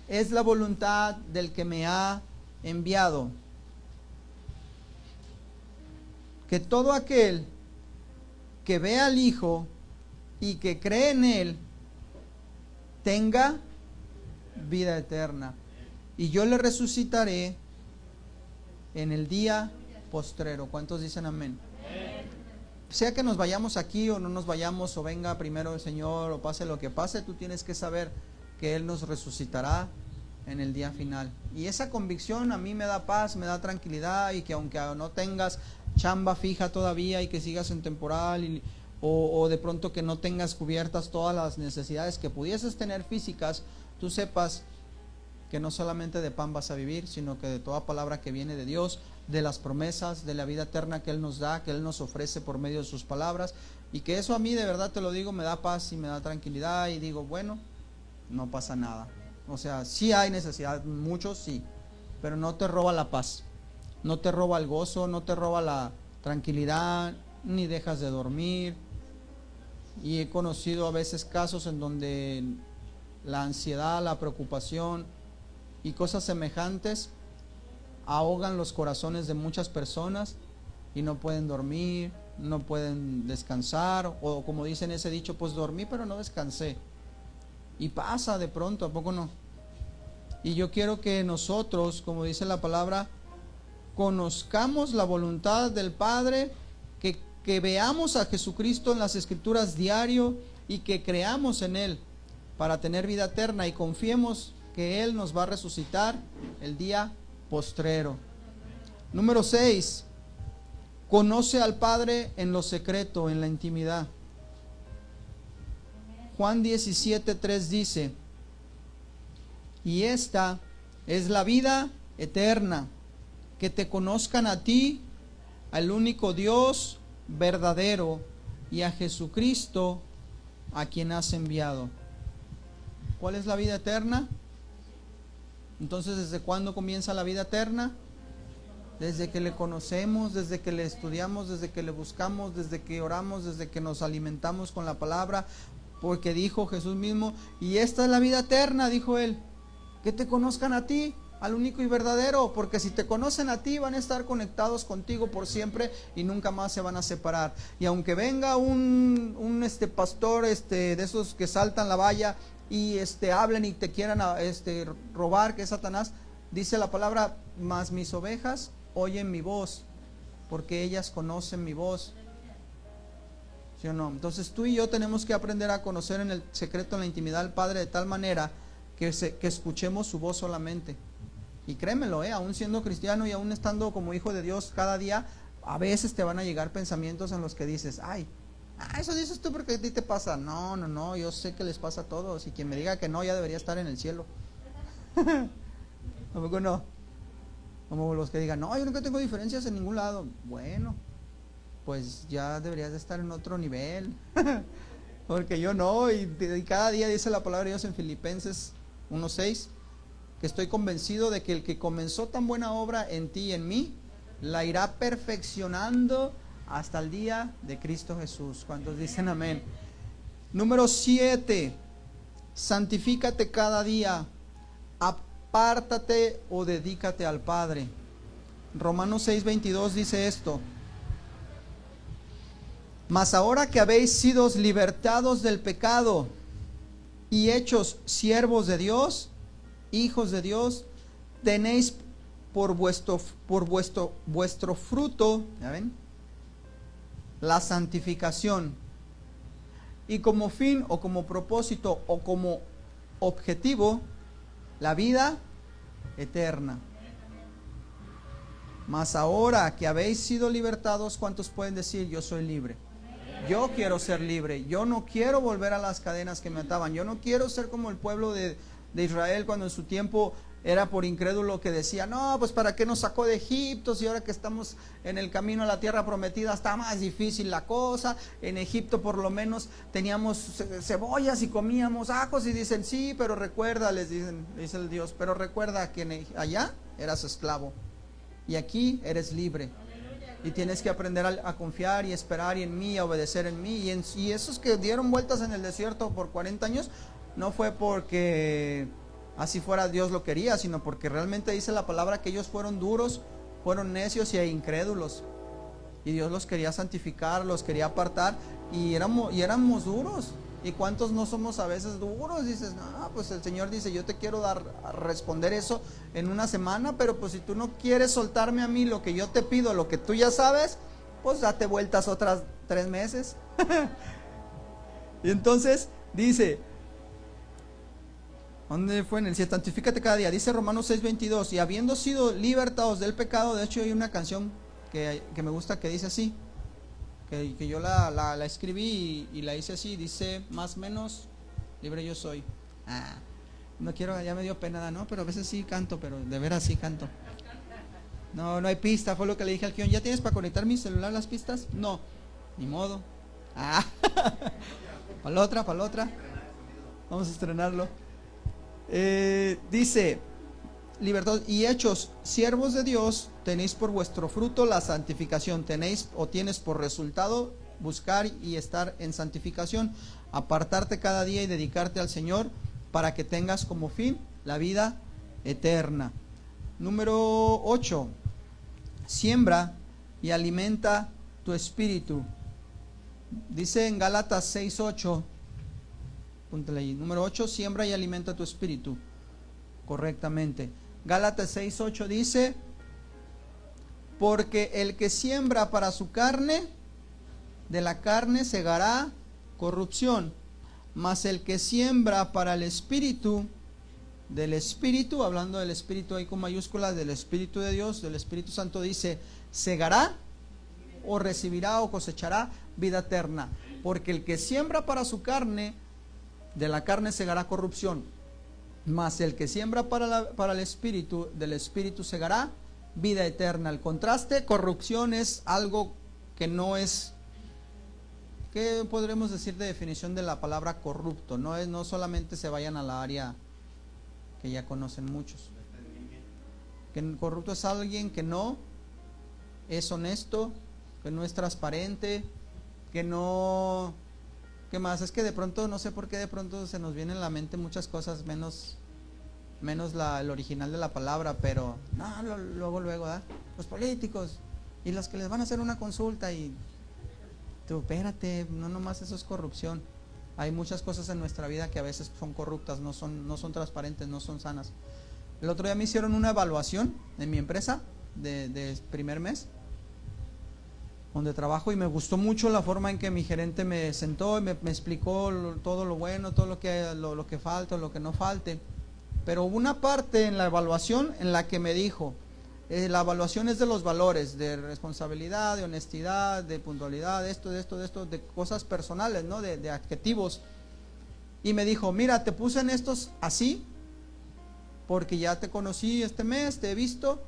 es la voluntad del que me ha enviado, que todo aquel que ve al Hijo y que cree en Él tenga vida eterna, y yo le resucitaré en el día postrero. ¿Cuántos dicen amén? Sea que nos vayamos aquí o no nos vayamos, o venga primero el Señor, o pase lo que pase, tú tienes que saber que Él nos resucitará en el día final. Y esa convicción a mí me da paz, me da tranquilidad, y que aunque no tengas chamba fija todavía y que sigas en temporal, o de pronto que no tengas cubiertas todas las necesidades que pudieses tener físicas, tú sepas que no solamente de pan vas a vivir, sino que de toda palabra que viene de Dios, de las promesas, de la vida eterna que Él nos da, que Él nos ofrece por medio de sus palabras, y que eso a mí, de verdad te lo digo, me da paz y me da tranquilidad, y digo, bueno, no pasa nada. O sea, sí hay necesidad, muchos sí, pero no te roba la paz, no te roba el gozo, no te roba la tranquilidad, ni dejas de dormir. Y he conocido a veces casos en donde la ansiedad, la preocupación y cosas semejantes ahogan los corazones de muchas personas y no pueden dormir, no pueden descansar, o como dicen ese dicho, pues dormí pero no descansé. Y pasa de pronto, ¿a poco no? Y yo quiero que nosotros, como dice la palabra, conozcamos la voluntad del Padre, que veamos a Jesucristo en las Escrituras diario y que creamos en Él para tener vida eterna, y confiemos que Él nos va a resucitar el día postrero. Número 6, conoce al Padre en lo secreto, en la intimidad. Juan 17:3 dice: y esta es la vida eterna, que te conozcan a ti, al único Dios verdadero, y a Jesucristo, a quien has enviado. ¿Cuál es la vida eterna? Entonces, ¿desde cuándo comienza la vida eterna? Desde que le conocemos, desde que le estudiamos, desde que le buscamos, desde que oramos, desde que nos alimentamos con la palabra, porque dijo Jesús mismo, y esta es la vida eterna, dijo Él, que te conozcan a ti, al único y verdadero, porque si te conocen a ti van a estar conectados contigo por siempre y nunca más se van a separar. Y aunque venga un pastor de esos que saltan la valla y hablen y te quieran robar, que es Satanás, dice la palabra, mas mis ovejas oyen mi voz, porque ellas conocen mi voz. ¿Sí o no? Entonces tú y yo tenemos que aprender a conocer en el secreto, en la intimidad al Padre, de tal manera que escuchemos su voz solamente. Y créemelo, aún siendo cristiano y aún estando como hijo de Dios cada día, a veces te van a llegar pensamientos en los que dices, eso dices tú porque a ti te pasa. No, yo sé que les pasa a todos, y quien me diga que no, ya debería estar en el cielo. ¿Tampoco no? Como los que digan, no, yo nunca tengo diferencias en ningún lado. Bueno, pues ya deberías de estar en otro nivel. Porque yo no, y cada día dice la palabra de Dios en Filipenses 1:6, que estoy convencido de que el que comenzó tan buena obra en ti y en mí, la irá perfeccionando hasta el día de Cristo Jesús. ¿Cuántos dicen amén? Número 7, santifícate cada día, apártate o dedícate al Padre. Romanos 6:22 dice esto: mas ahora que habéis sido libertados del pecado y hechos siervos de Dios, hijos de Dios, tenéis por vuestro fruto, ¿ya ven?, la santificación, y como fin o como propósito o como objetivo, la vida eterna. Mas ahora que habéis sido libertados, ¿cuántos pueden decir yo soy libre? Yo quiero ser libre, yo no quiero volver a las cadenas que me ataban, yo no quiero ser como el pueblo de Israel cuando en su tiempo era por incrédulo, que decía, no, pues para qué nos sacó de Egipto, si ahora que estamos en el camino a la tierra prometida está más difícil la cosa. En Egipto por lo menos teníamos cebollas y comíamos ajos, y dicen, sí, pero recuerda, dice el Dios, pero recuerda que allá eras esclavo y aquí eres libre. Y tienes que aprender a confiar y esperar en mí, a obedecer en mí. Y esos que dieron vueltas en el desierto por 40 años, no fue porque así fuera Dios lo quería, sino porque realmente dice la palabra que ellos fueron duros, fueron necios e incrédulos. Y Dios los quería santificar, los quería apartar, y éramos duros. ¿Y cuántos no somos a veces duros? Dices, no, pues el Señor dice, yo te quiero dar a responder eso en una semana, pero pues si tú no quieres soltarme a mí lo que yo te pido, lo que tú ya sabes, pues date vueltas otras 3 meses. Y entonces dice, ¿dónde fue? En el 7, santifícate cada día. Dice Romanos 6:22, y habiendo sido libertados del pecado. De hecho hay una canción que me gusta que dice así, que yo la escribí y la hice así, dice, más o menos libre yo soy. No quiero, ya me dio pena, ¿no? Pero a veces sí canto, pero de veras sí canto. No hay pista, fue lo que le dije al Kion. ¿Ya tienes para conectar mi celular las pistas? No, ni modo. Para la otra. Vamos a estrenarlo. Dice, libertad y hechos, siervos de Dios, tenéis por vuestro fruto la santificación, tienes por resultado buscar y estar en santificación, apartarte cada día y dedicarte al Señor, para que tengas como fin la vida eterna. Número 8, siembra y alimenta tu espíritu. Dice en Gálatas 6:8, apúntale ahí, número 8, siembra y alimenta tu espíritu correctamente. Gálatas 6:8 dice, porque el que siembra para su carne, de la carne segará corrupción, mas el que siembra para el espíritu, del espíritu, hablando del espíritu ahí con mayúsculas, del espíritu de Dios, del Espíritu Santo, dice, segará o recibirá o cosechará vida eterna. Porque el que siembra para su carne, de la carne segará corrupción, mas el que siembra para el espíritu, del espíritu segará vida eterna. El contraste, corrupción es algo que no es, ¿qué podremos decir de definición de la palabra corrupto? No solamente se vayan a la área que ya conocen muchos. Que corrupto es alguien que no es honesto, que no es transparente, que no... ¿Qué más? Es que de pronto, no sé por qué de pronto se nos viene en la mente muchas cosas menos el original de la palabra, pero no, luego, ¿verdad? Los políticos y los que les van a hacer una consulta y tú, espérate, no nomás eso es corrupción. Hay muchas cosas en nuestra vida que a veces son corruptas, no son transparentes, no son sanas. El otro día me hicieron una evaluación en mi empresa de primer mes donde trabajo, y me gustó mucho la forma en que mi gerente me sentó y me explicó todo lo bueno, todo lo que falta, lo que no falte. Pero hubo una parte en la evaluación en la que me dijo, la evaluación es de los valores, de responsabilidad, de honestidad, de puntualidad, de esto, de cosas personales, ¿no? De adjetivos. Y me dijo, mira, te puse en estos así, porque ya te conocí este mes, te he visto,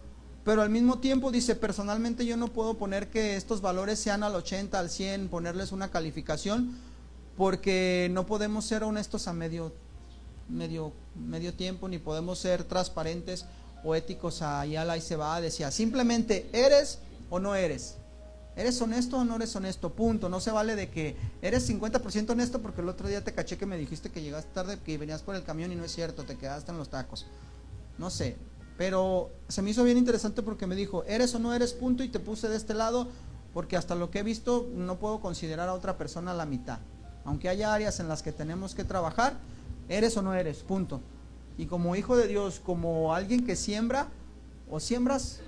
pero al mismo tiempo, dice, personalmente yo no puedo poner que estos valores sean al 80, al 100, ponerles una calificación, porque no podemos ser honestos a medio tiempo, ni podemos ser transparentes o éticos allá y se va. Decía, simplemente eres o no eres. ¿Eres honesto o no eres honesto? Punto. No se vale de que eres 50% honesto porque el otro día te caché que me dijiste que llegaste tarde, que venías por el camión y no es cierto, te quedaste en los tacos. No sé, pero se me hizo bien interesante porque me dijo, eres o no eres, punto, y te puse de este lado porque hasta lo que he visto no puedo considerar a otra persona a la mitad. Aunque haya áreas en las que tenemos que trabajar, eres o no eres, punto. Y como hijo de Dios, como alguien que siembra, o siembras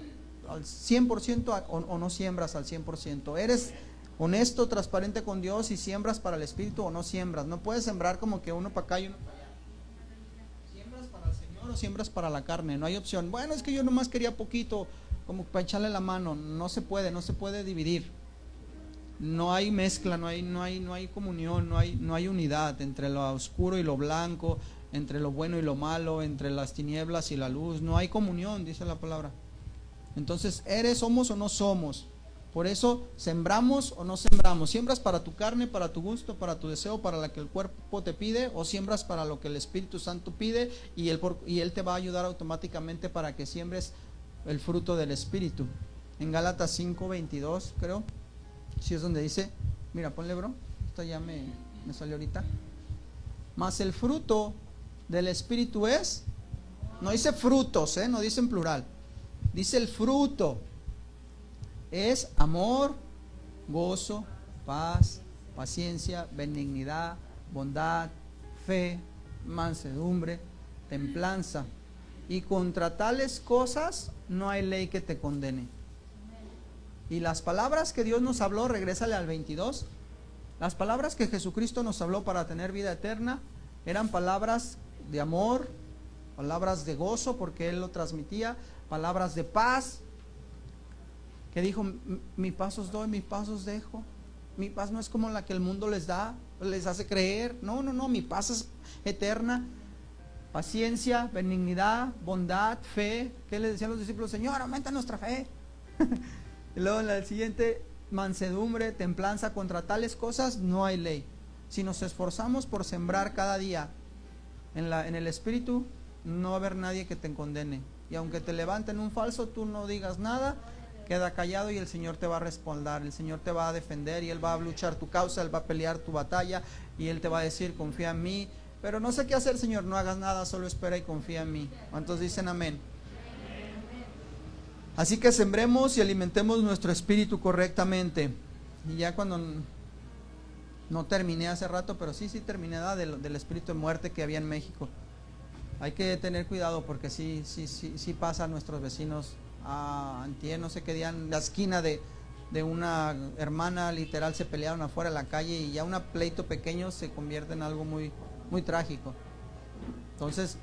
al 100% o no siembras al 100%. Eres honesto, transparente con Dios y siembras para el Espíritu o no siembras. No puedes sembrar como que uno para acá y uno para allá. Siembras para el Señor o siembras para la carne, no hay opción. Bueno, es que yo nomás quería poquito, como para echarle la mano. No se puede dividir. No hay mezcla, no hay comunión, no hay unidad entre lo oscuro y lo blanco, entre lo bueno y lo malo, entre las tinieblas y la luz. No hay comunión, dice la palabra. Entonces, somos o no somos. Por eso, sembramos o no sembramos. Siembras para tu carne, para tu gusto, para tu deseo, para lo que el cuerpo te pide, o siembras para lo que el Espíritu Santo pide, y Él te va a ayudar automáticamente para que siembres el fruto del Espíritu. En Gálatas 5:22, creo, si es donde dice, mira, ponle, bro, esto ya me salió ahorita. Mas el fruto del Espíritu es, no dice frutos, no dice en plural, dice el fruto, es amor, gozo, paz, paciencia, benignidad, bondad, fe, mansedumbre, templanza. Y contra tales cosas no hay ley que te condene. Y las palabras que Dios nos habló, regrésale al 22, las palabras que Jesucristo nos habló para tener vida eterna, eran palabras de amor, palabras de gozo, porque Él lo transmitía, palabras de paz, que dijo, mi paz os doy, mi paz os dejo. Mi paz no es como la que el mundo les da, les hace creer. No, mi paz es eterna. Paciencia, benignidad, bondad, fe. ¿Qué le decían los discípulos? Señor, aumenta nuestra fe. Y luego en la siguiente, mansedumbre, templanza. Contra tales cosas no hay ley. Si nos esforzamos por sembrar cada día en el Espíritu, no va a haber nadie que te condene. Y aunque te levanten un falso, tú no digas nada, queda callado y el Señor te va a respaldar, el Señor te va a defender y Él va a luchar tu causa, Él va a pelear tu batalla y Él te va a decir, confía en mí. Pero no sé qué hacer, Señor, no hagas nada, solo espera y confía en mí. ¿Cuántos dicen amén? Así que sembremos y alimentemos nuestro espíritu correctamente. Y ya cuando no terminé hace rato, pero sí terminé del espíritu de muerte que había en México. Hay que tener cuidado porque sí pasa a nuestros vecinos. Antier, no sé qué día, en la esquina de una hermana, literal se pelearon afuera de la calle y ya un pleito pequeño se convierte en algo muy, muy trágico. Entonces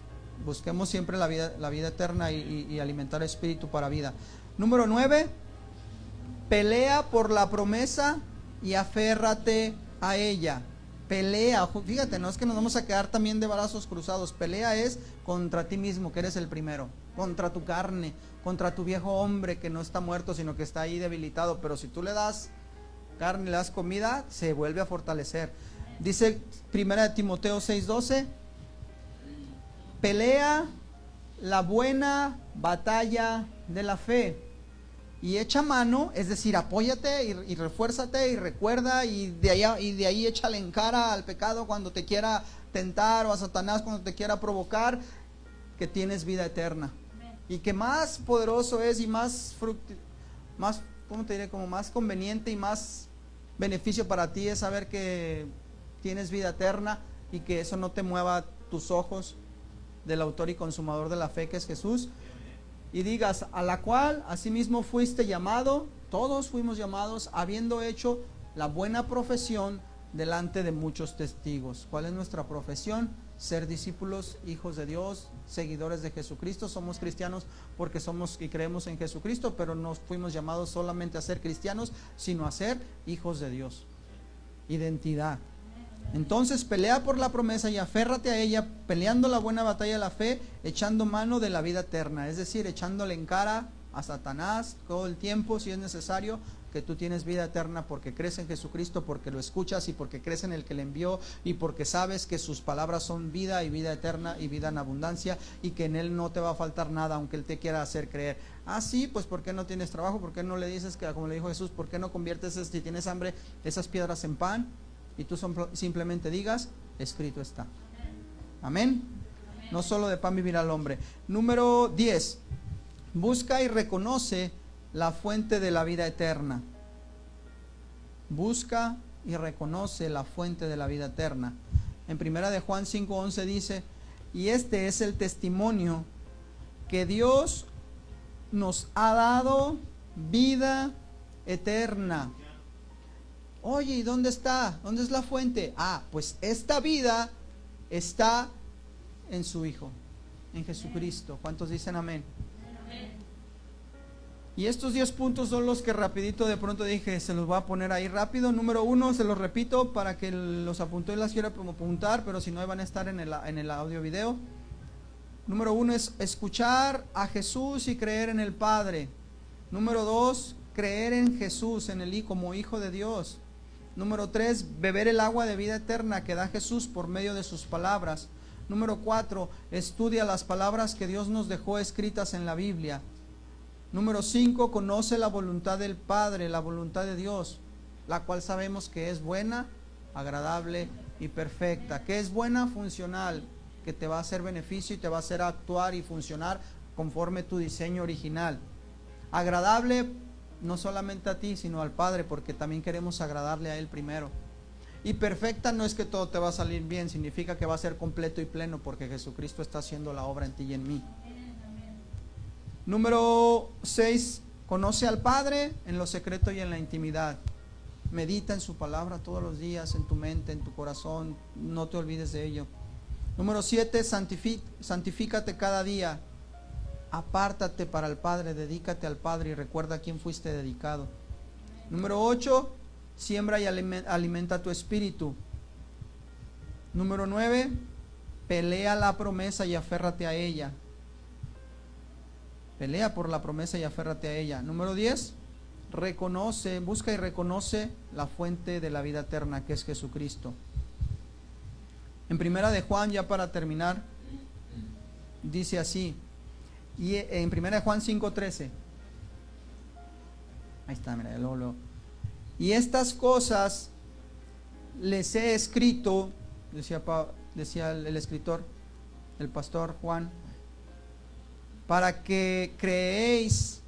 busquemos siempre la vida eterna y alimentar el espíritu para vida. Número 9, pelea por la promesa y aférrate a ella. Pelea, fíjate, no es que nos vamos a quedar también de brazos cruzados. Pelea es contra ti mismo, que eres el primero, contra tu carne, contra tu viejo hombre que no está muerto, sino que está ahí debilitado. Pero si tú le das carne, le das comida, se vuelve a fortalecer. Dice 1 Timoteo 6:12, pelea la buena batalla de la fe y echa mano, es decir, apóyate y refuérzate y recuerda y de ahí échale en cara al pecado cuando te quiera tentar, o a Satanás cuando te quiera provocar, que tienes vida eterna. Y que más poderoso es y más, ¿cómo te diré? Como más conveniente y más beneficio para ti es saber que tienes vida eterna y que eso no te mueva tus ojos del autor y consumador de la fe, que es Jesús. Y digas, a la cual asimismo fuiste llamado, todos fuimos llamados, habiendo hecho la buena profesión delante de muchos testigos. ¿Cuál es nuestra profesión? Ser discípulos, hijos de Dios, seguidores de Jesucristo. Somos cristianos porque somos y creemos en Jesucristo, pero no fuimos llamados solamente a ser cristianos, sino a ser hijos de Dios. Identidad. Entonces pelea por la promesa y aférrate a ella, peleando la buena batalla de la fe, echando mano de la vida eterna, es decir, echándole en cara a Satanás todo el tiempo, si es necesario, que tú tienes vida eterna porque crees en Jesucristo, porque lo escuchas y porque crees en el que le envió y porque sabes que sus palabras son vida y vida eterna y vida en abundancia y que en Él no te va a faltar nada aunque Él te quiera hacer creer. Sí, pues ¿por qué no tienes trabajo? ¿Por qué no le dices, que como le dijo Jesús, ¿por qué no conviertes, si tienes hambre, esas piedras en pan? Y tú simplemente digas, escrito está. Amén. No solo de pan vivirá el hombre. Número 10, busca y reconoce la fuente de la vida eterna. Busca y reconoce la fuente de la vida eterna. En 1 de Juan 5:11 dice, y este es el testimonio que Dios nos ha dado vida eterna. Oye, ¿y dónde está? ¿Dónde es la fuente? Pues esta vida está en su Hijo, en Jesucristo. ¿Cuántos dicen amén? Amén. Y estos 10 puntos son los que rapidito de pronto dije, se los voy a poner ahí rápido. Número 1, se los repito para que los apuntó y las quiera apuntar, pero si no van a estar en el audio video. Número 1 es escuchar a Jesús y creer en el Padre. Número 2, creer en Jesús, en el Hijo como Hijo de Dios. Número 3, beber el agua de vida eterna que da Jesús por medio de sus palabras. Número 4, estudia las palabras que Dios nos dejó escritas en la Biblia. Número 5, conoce la voluntad del Padre, la voluntad de Dios, la cual sabemos que es buena, agradable y perfecta, que es buena, funcional, que te va a hacer beneficio y te va a hacer actuar y funcionar conforme tu diseño original. Agradable no solamente a ti, sino al Padre, porque también queremos agradarle a Él primero. Y perfecta no es que todo te va a salir bien, significa que va a ser completo y pleno, porque Jesucristo está haciendo la obra en ti y en mí. Número 6, conoce al Padre en lo secreto y en la intimidad. Medita en su palabra todos los días, en tu mente, en tu corazón, no te olvides de ello. Número 7, santifícate cada día. Apártate para el Padre, dedícate al Padre y recuerda a quién fuiste dedicado. Número 8, siembra y alimenta tu espíritu. Número 9, pelea la promesa y aférrate a ella. Pelea por la promesa y aférrate a ella. Número 10, busca y reconoce la fuente de la vida eterna, que es Jesucristo. En primera de Juan, ya para terminar, dice así, y en primera de Juan 5:13, ahí está, mira, luego. Y estas cosas les he escrito, decía el escritor, el pastor Juan, para que creéis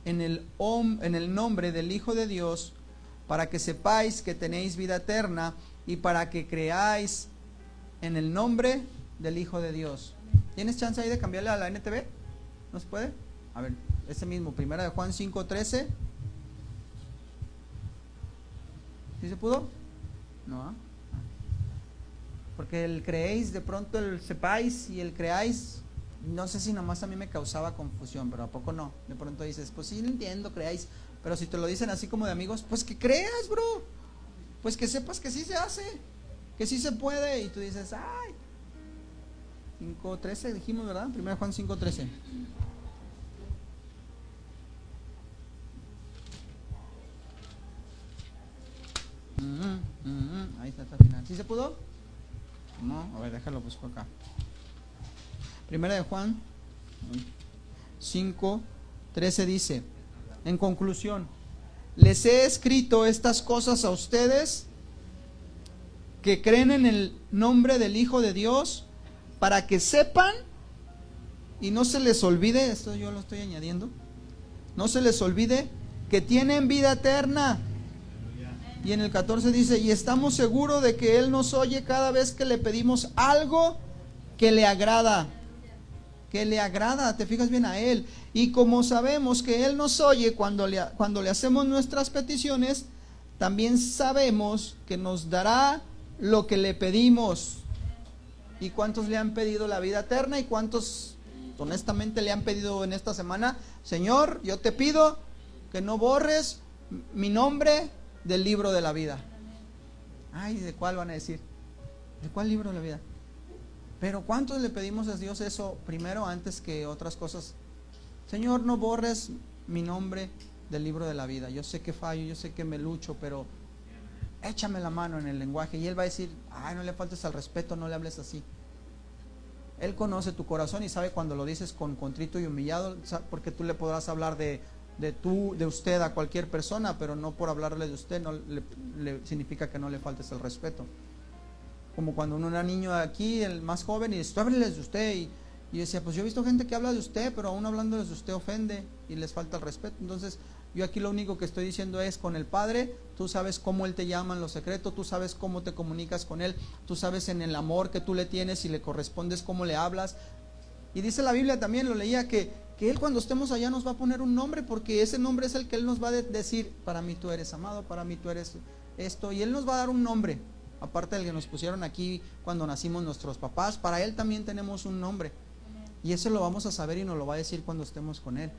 en el nombre del Hijo de Dios, para que sepáis que tenéis vida eterna y para que creáis en el nombre del Hijo de Dios. ¿Tienes chance ahí de cambiarle a la NTV? ¿No se puede? A ver, ese mismo, primera de Juan 5:13. ¿Sí se pudo? No. Porque el creéis, de pronto el sepáis y el creáis, no sé si nomás a mí me causaba confusión, pero ¿a poco no? De pronto dices, pues sí, entiendo, creáis, pero si te lo dicen así como de amigos, pues que creas, bro, pues que sepas que sí se hace, que sí se puede, y tú dices, ay, 5:13 dijimos, ¿verdad? 1 Juan 5:13. Ahí está, al final. ¿Sí se pudo? No, a ver, déjalo, busco acá. 1 de Juan 5:13 dice, en conclusión, les he escrito estas cosas a ustedes que creen en el nombre del Hijo de Dios, para que sepan y no se les olvide, esto yo lo estoy añadiendo, no se les olvide que tienen vida eterna. Y en el 14 dice, y estamos seguros de que Él nos oye cada vez que le pedimos algo que le agrada. Que le agrada, te fijas bien a Él. Y como sabemos que Él nos oye cuando le hacemos nuestras peticiones, también sabemos que nos dará lo que le pedimos. ¿Y cuántos le han pedido la vida eterna? ¿Y cuántos honestamente le han pedido en esta semana? Señor, yo te pido que no borres mi nombre del libro de la vida. Ay, ¿de cuál van a decir? ¿De cuál libro de la vida? Pero ¿cuántos le pedimos a Dios eso primero antes que otras cosas? Señor, no borres mi nombre del libro de la vida. Yo sé que fallo, yo sé que me lucho, pero échame la mano en el lenguaje. Y Él va a decir, ay, no le faltes al respeto, no le hables así. Él conoce tu corazón y sabe cuando lo dices con contrito y humillado, porque tú le podrás hablar de usted a cualquier persona, pero no por hablarle de usted no le significa que no le faltes el respeto. Como cuando uno era niño aquí, el más joven, y dice, tú hábleles de usted, y yo decía, pues yo he visto gente que habla de usted, pero aún hablándoles de usted ofende y les falta el respeto. Entonces yo aquí lo único que estoy diciendo es, con el Padre, tú sabes cómo Él te llama en lo secreto, tú sabes cómo te comunicas con Él, tú sabes en el amor que tú le tienes y le correspondes cómo le hablas. Y dice la Biblia también, lo leía, que Él cuando estemos allá nos va a poner un nombre, porque ese nombre es el que Él nos va a decir, para mí tú eres amado, para mí tú eres esto, y Él nos va a dar un nombre, aparte del que nos pusieron aquí cuando nacimos nuestros papás. Para Él también tenemos un nombre, y eso lo vamos a saber y nos lo va a decir cuando estemos con Él.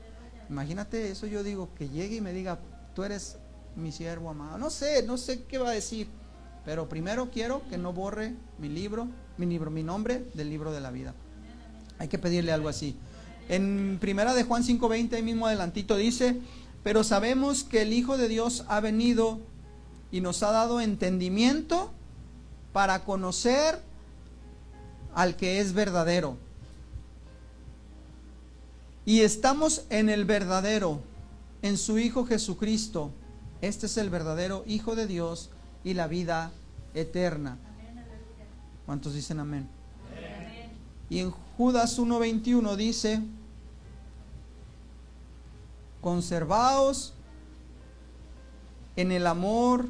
Imagínate eso, yo digo, que llegue y me diga, tú eres mi siervo amado. No sé qué va a decir, pero primero quiero que no borre mi nombre del libro de la vida. Hay que pedirle algo así. En primera de Juan 5:20, ahí mismo adelantito dice, pero sabemos que el Hijo de Dios ha venido y nos ha dado entendimiento para conocer al que es verdadero. Y estamos en el verdadero, en su Hijo Jesucristo. Este es el verdadero Hijo de Dios y la vida eterna. ¿Cuántos dicen amén? Y en Judas 1:21 dice: conservaos en el amor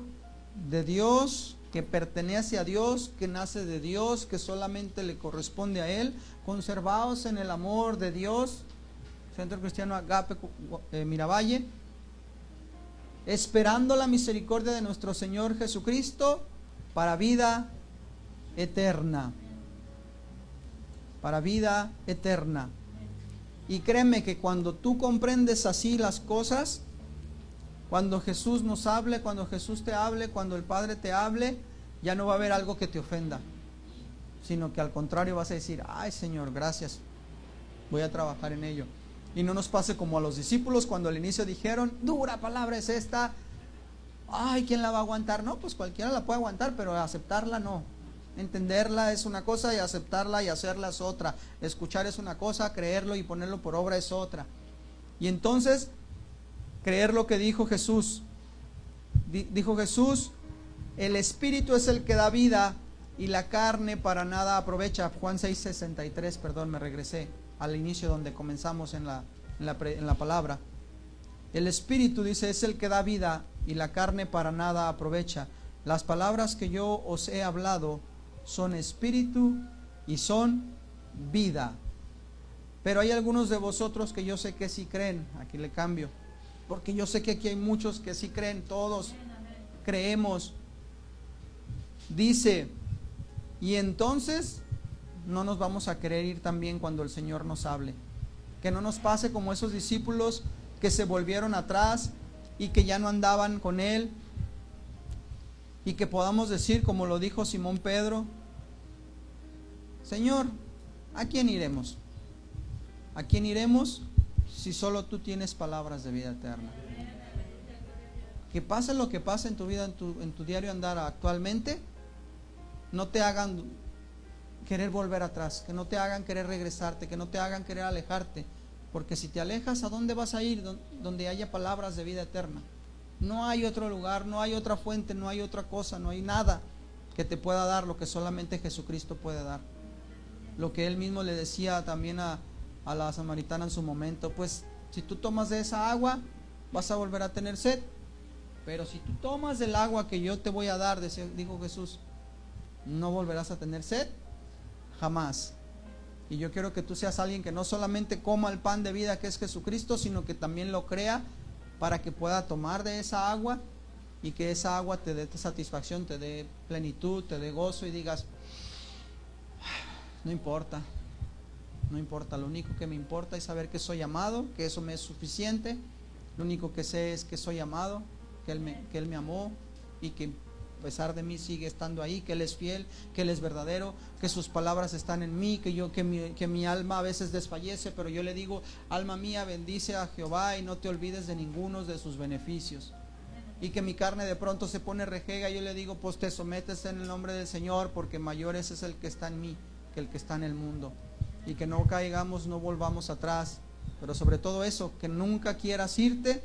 de Dios, que pertenece a Dios, que nace de Dios, que solamente le corresponde a Él. Conservaos en el amor de Dios. Centro Cristiano Agape Miravalle. Esperando la misericordia de nuestro Señor Jesucristo para vida eterna. Para vida eterna. Y créeme que cuando tú comprendes así las cosas, cuando Jesús nos hable, cuando Jesús te hable, cuando el Padre te hable, ya no va a haber algo que te ofenda, sino que al contrario vas a decir: ay Señor, gracias, voy a trabajar en ello. Y no nos pase como a los discípulos cuando al inicio dijeron: dura palabra es esta, ay, ¿quién la va a aguantar? No, pues cualquiera la puede aguantar, pero aceptarla no. Entenderla es una cosa y aceptarla y hacerla es otra. Escuchar es una cosa, creerlo y ponerlo por obra es otra. Y entonces, creer lo que dijo Jesús. Dijo Jesús: el Espíritu es el que da vida y la carne para nada aprovecha. Juan 6:63, perdón, me regresé al inicio donde comenzamos en la palabra. El Espíritu, dice, es el que da vida y la carne para nada aprovecha. Las palabras que yo os he hablado son espíritu y son vida. Pero hay algunos de vosotros que yo sé que sí creen. Aquí le cambio, porque yo sé que aquí hay muchos que sí creen. Todos creemos. Dice: y entonces no nos vamos a querer ir también cuando el Señor nos hable. Que no nos pase como esos discípulos que se volvieron atrás y que ya no andaban con Él. Y que podamos decir, como lo dijo Simón Pedro: Señor, ¿a quién iremos? ¿A quién iremos si solo tú tienes palabras de vida eterna? Que pase lo que pase en tu vida, en tu diario andar actualmente, no te hagan querer volver atrás, que no te hagan querer regresarte, que no te hagan querer alejarte. Porque si te alejas, ¿a dónde vas a ir? Donde haya palabras de vida eterna. No hay otro lugar, no hay otra fuente, no hay otra cosa, no hay nada que te pueda dar lo que solamente Jesucristo puede dar. Lo que Él mismo le decía también a la samaritana en su momento: pues si tú tomas de esa agua, vas a volver a tener sed. Pero si tú tomas del agua que yo te voy a dar, dijo Jesús, no volverás a tener sed jamás. Y yo quiero que tú seas alguien que no solamente coma el pan de vida que es Jesucristo, sino que también lo crea, para que pueda tomar de esa agua y que esa agua te dé satisfacción, te dé plenitud, te dé gozo y digas: no importa, no importa, lo único que me importa es saber que soy amado, que eso me es suficiente. Lo único que sé es que soy amado, que Él me amó y que a pesar de mí sigue estando ahí, que Él es fiel, que Él es verdadero, que sus palabras están en mí, que mi alma a veces desfallece, pero yo le digo: alma mía, bendice a Jehová y no te olvides de ninguno de sus beneficios. Y que mi carne de pronto se pone rejega, yo le digo: pues te sometes en el nombre del Señor, porque mayor es el que está en mí que el que está en el mundo. Y que no caigamos, no volvamos atrás, pero sobre todo eso, que nunca quieras irte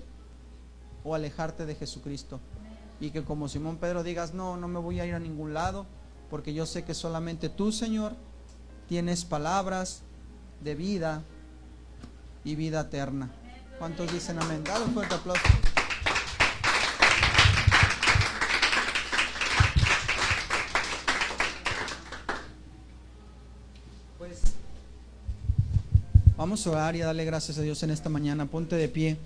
o alejarte de Jesucristo. Y que como Simón Pedro digas: no me voy a ir a ningún lado, porque yo sé que solamente tú, Señor, tienes palabras de vida y vida eterna. ¿Cuántos dicen amén? Dale un fuerte aplauso. Pues vamos a orar y a darle gracias a Dios en esta mañana. Ponte de pie.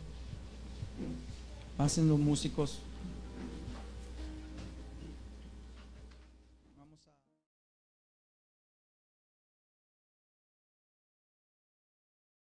Pasen los músicos.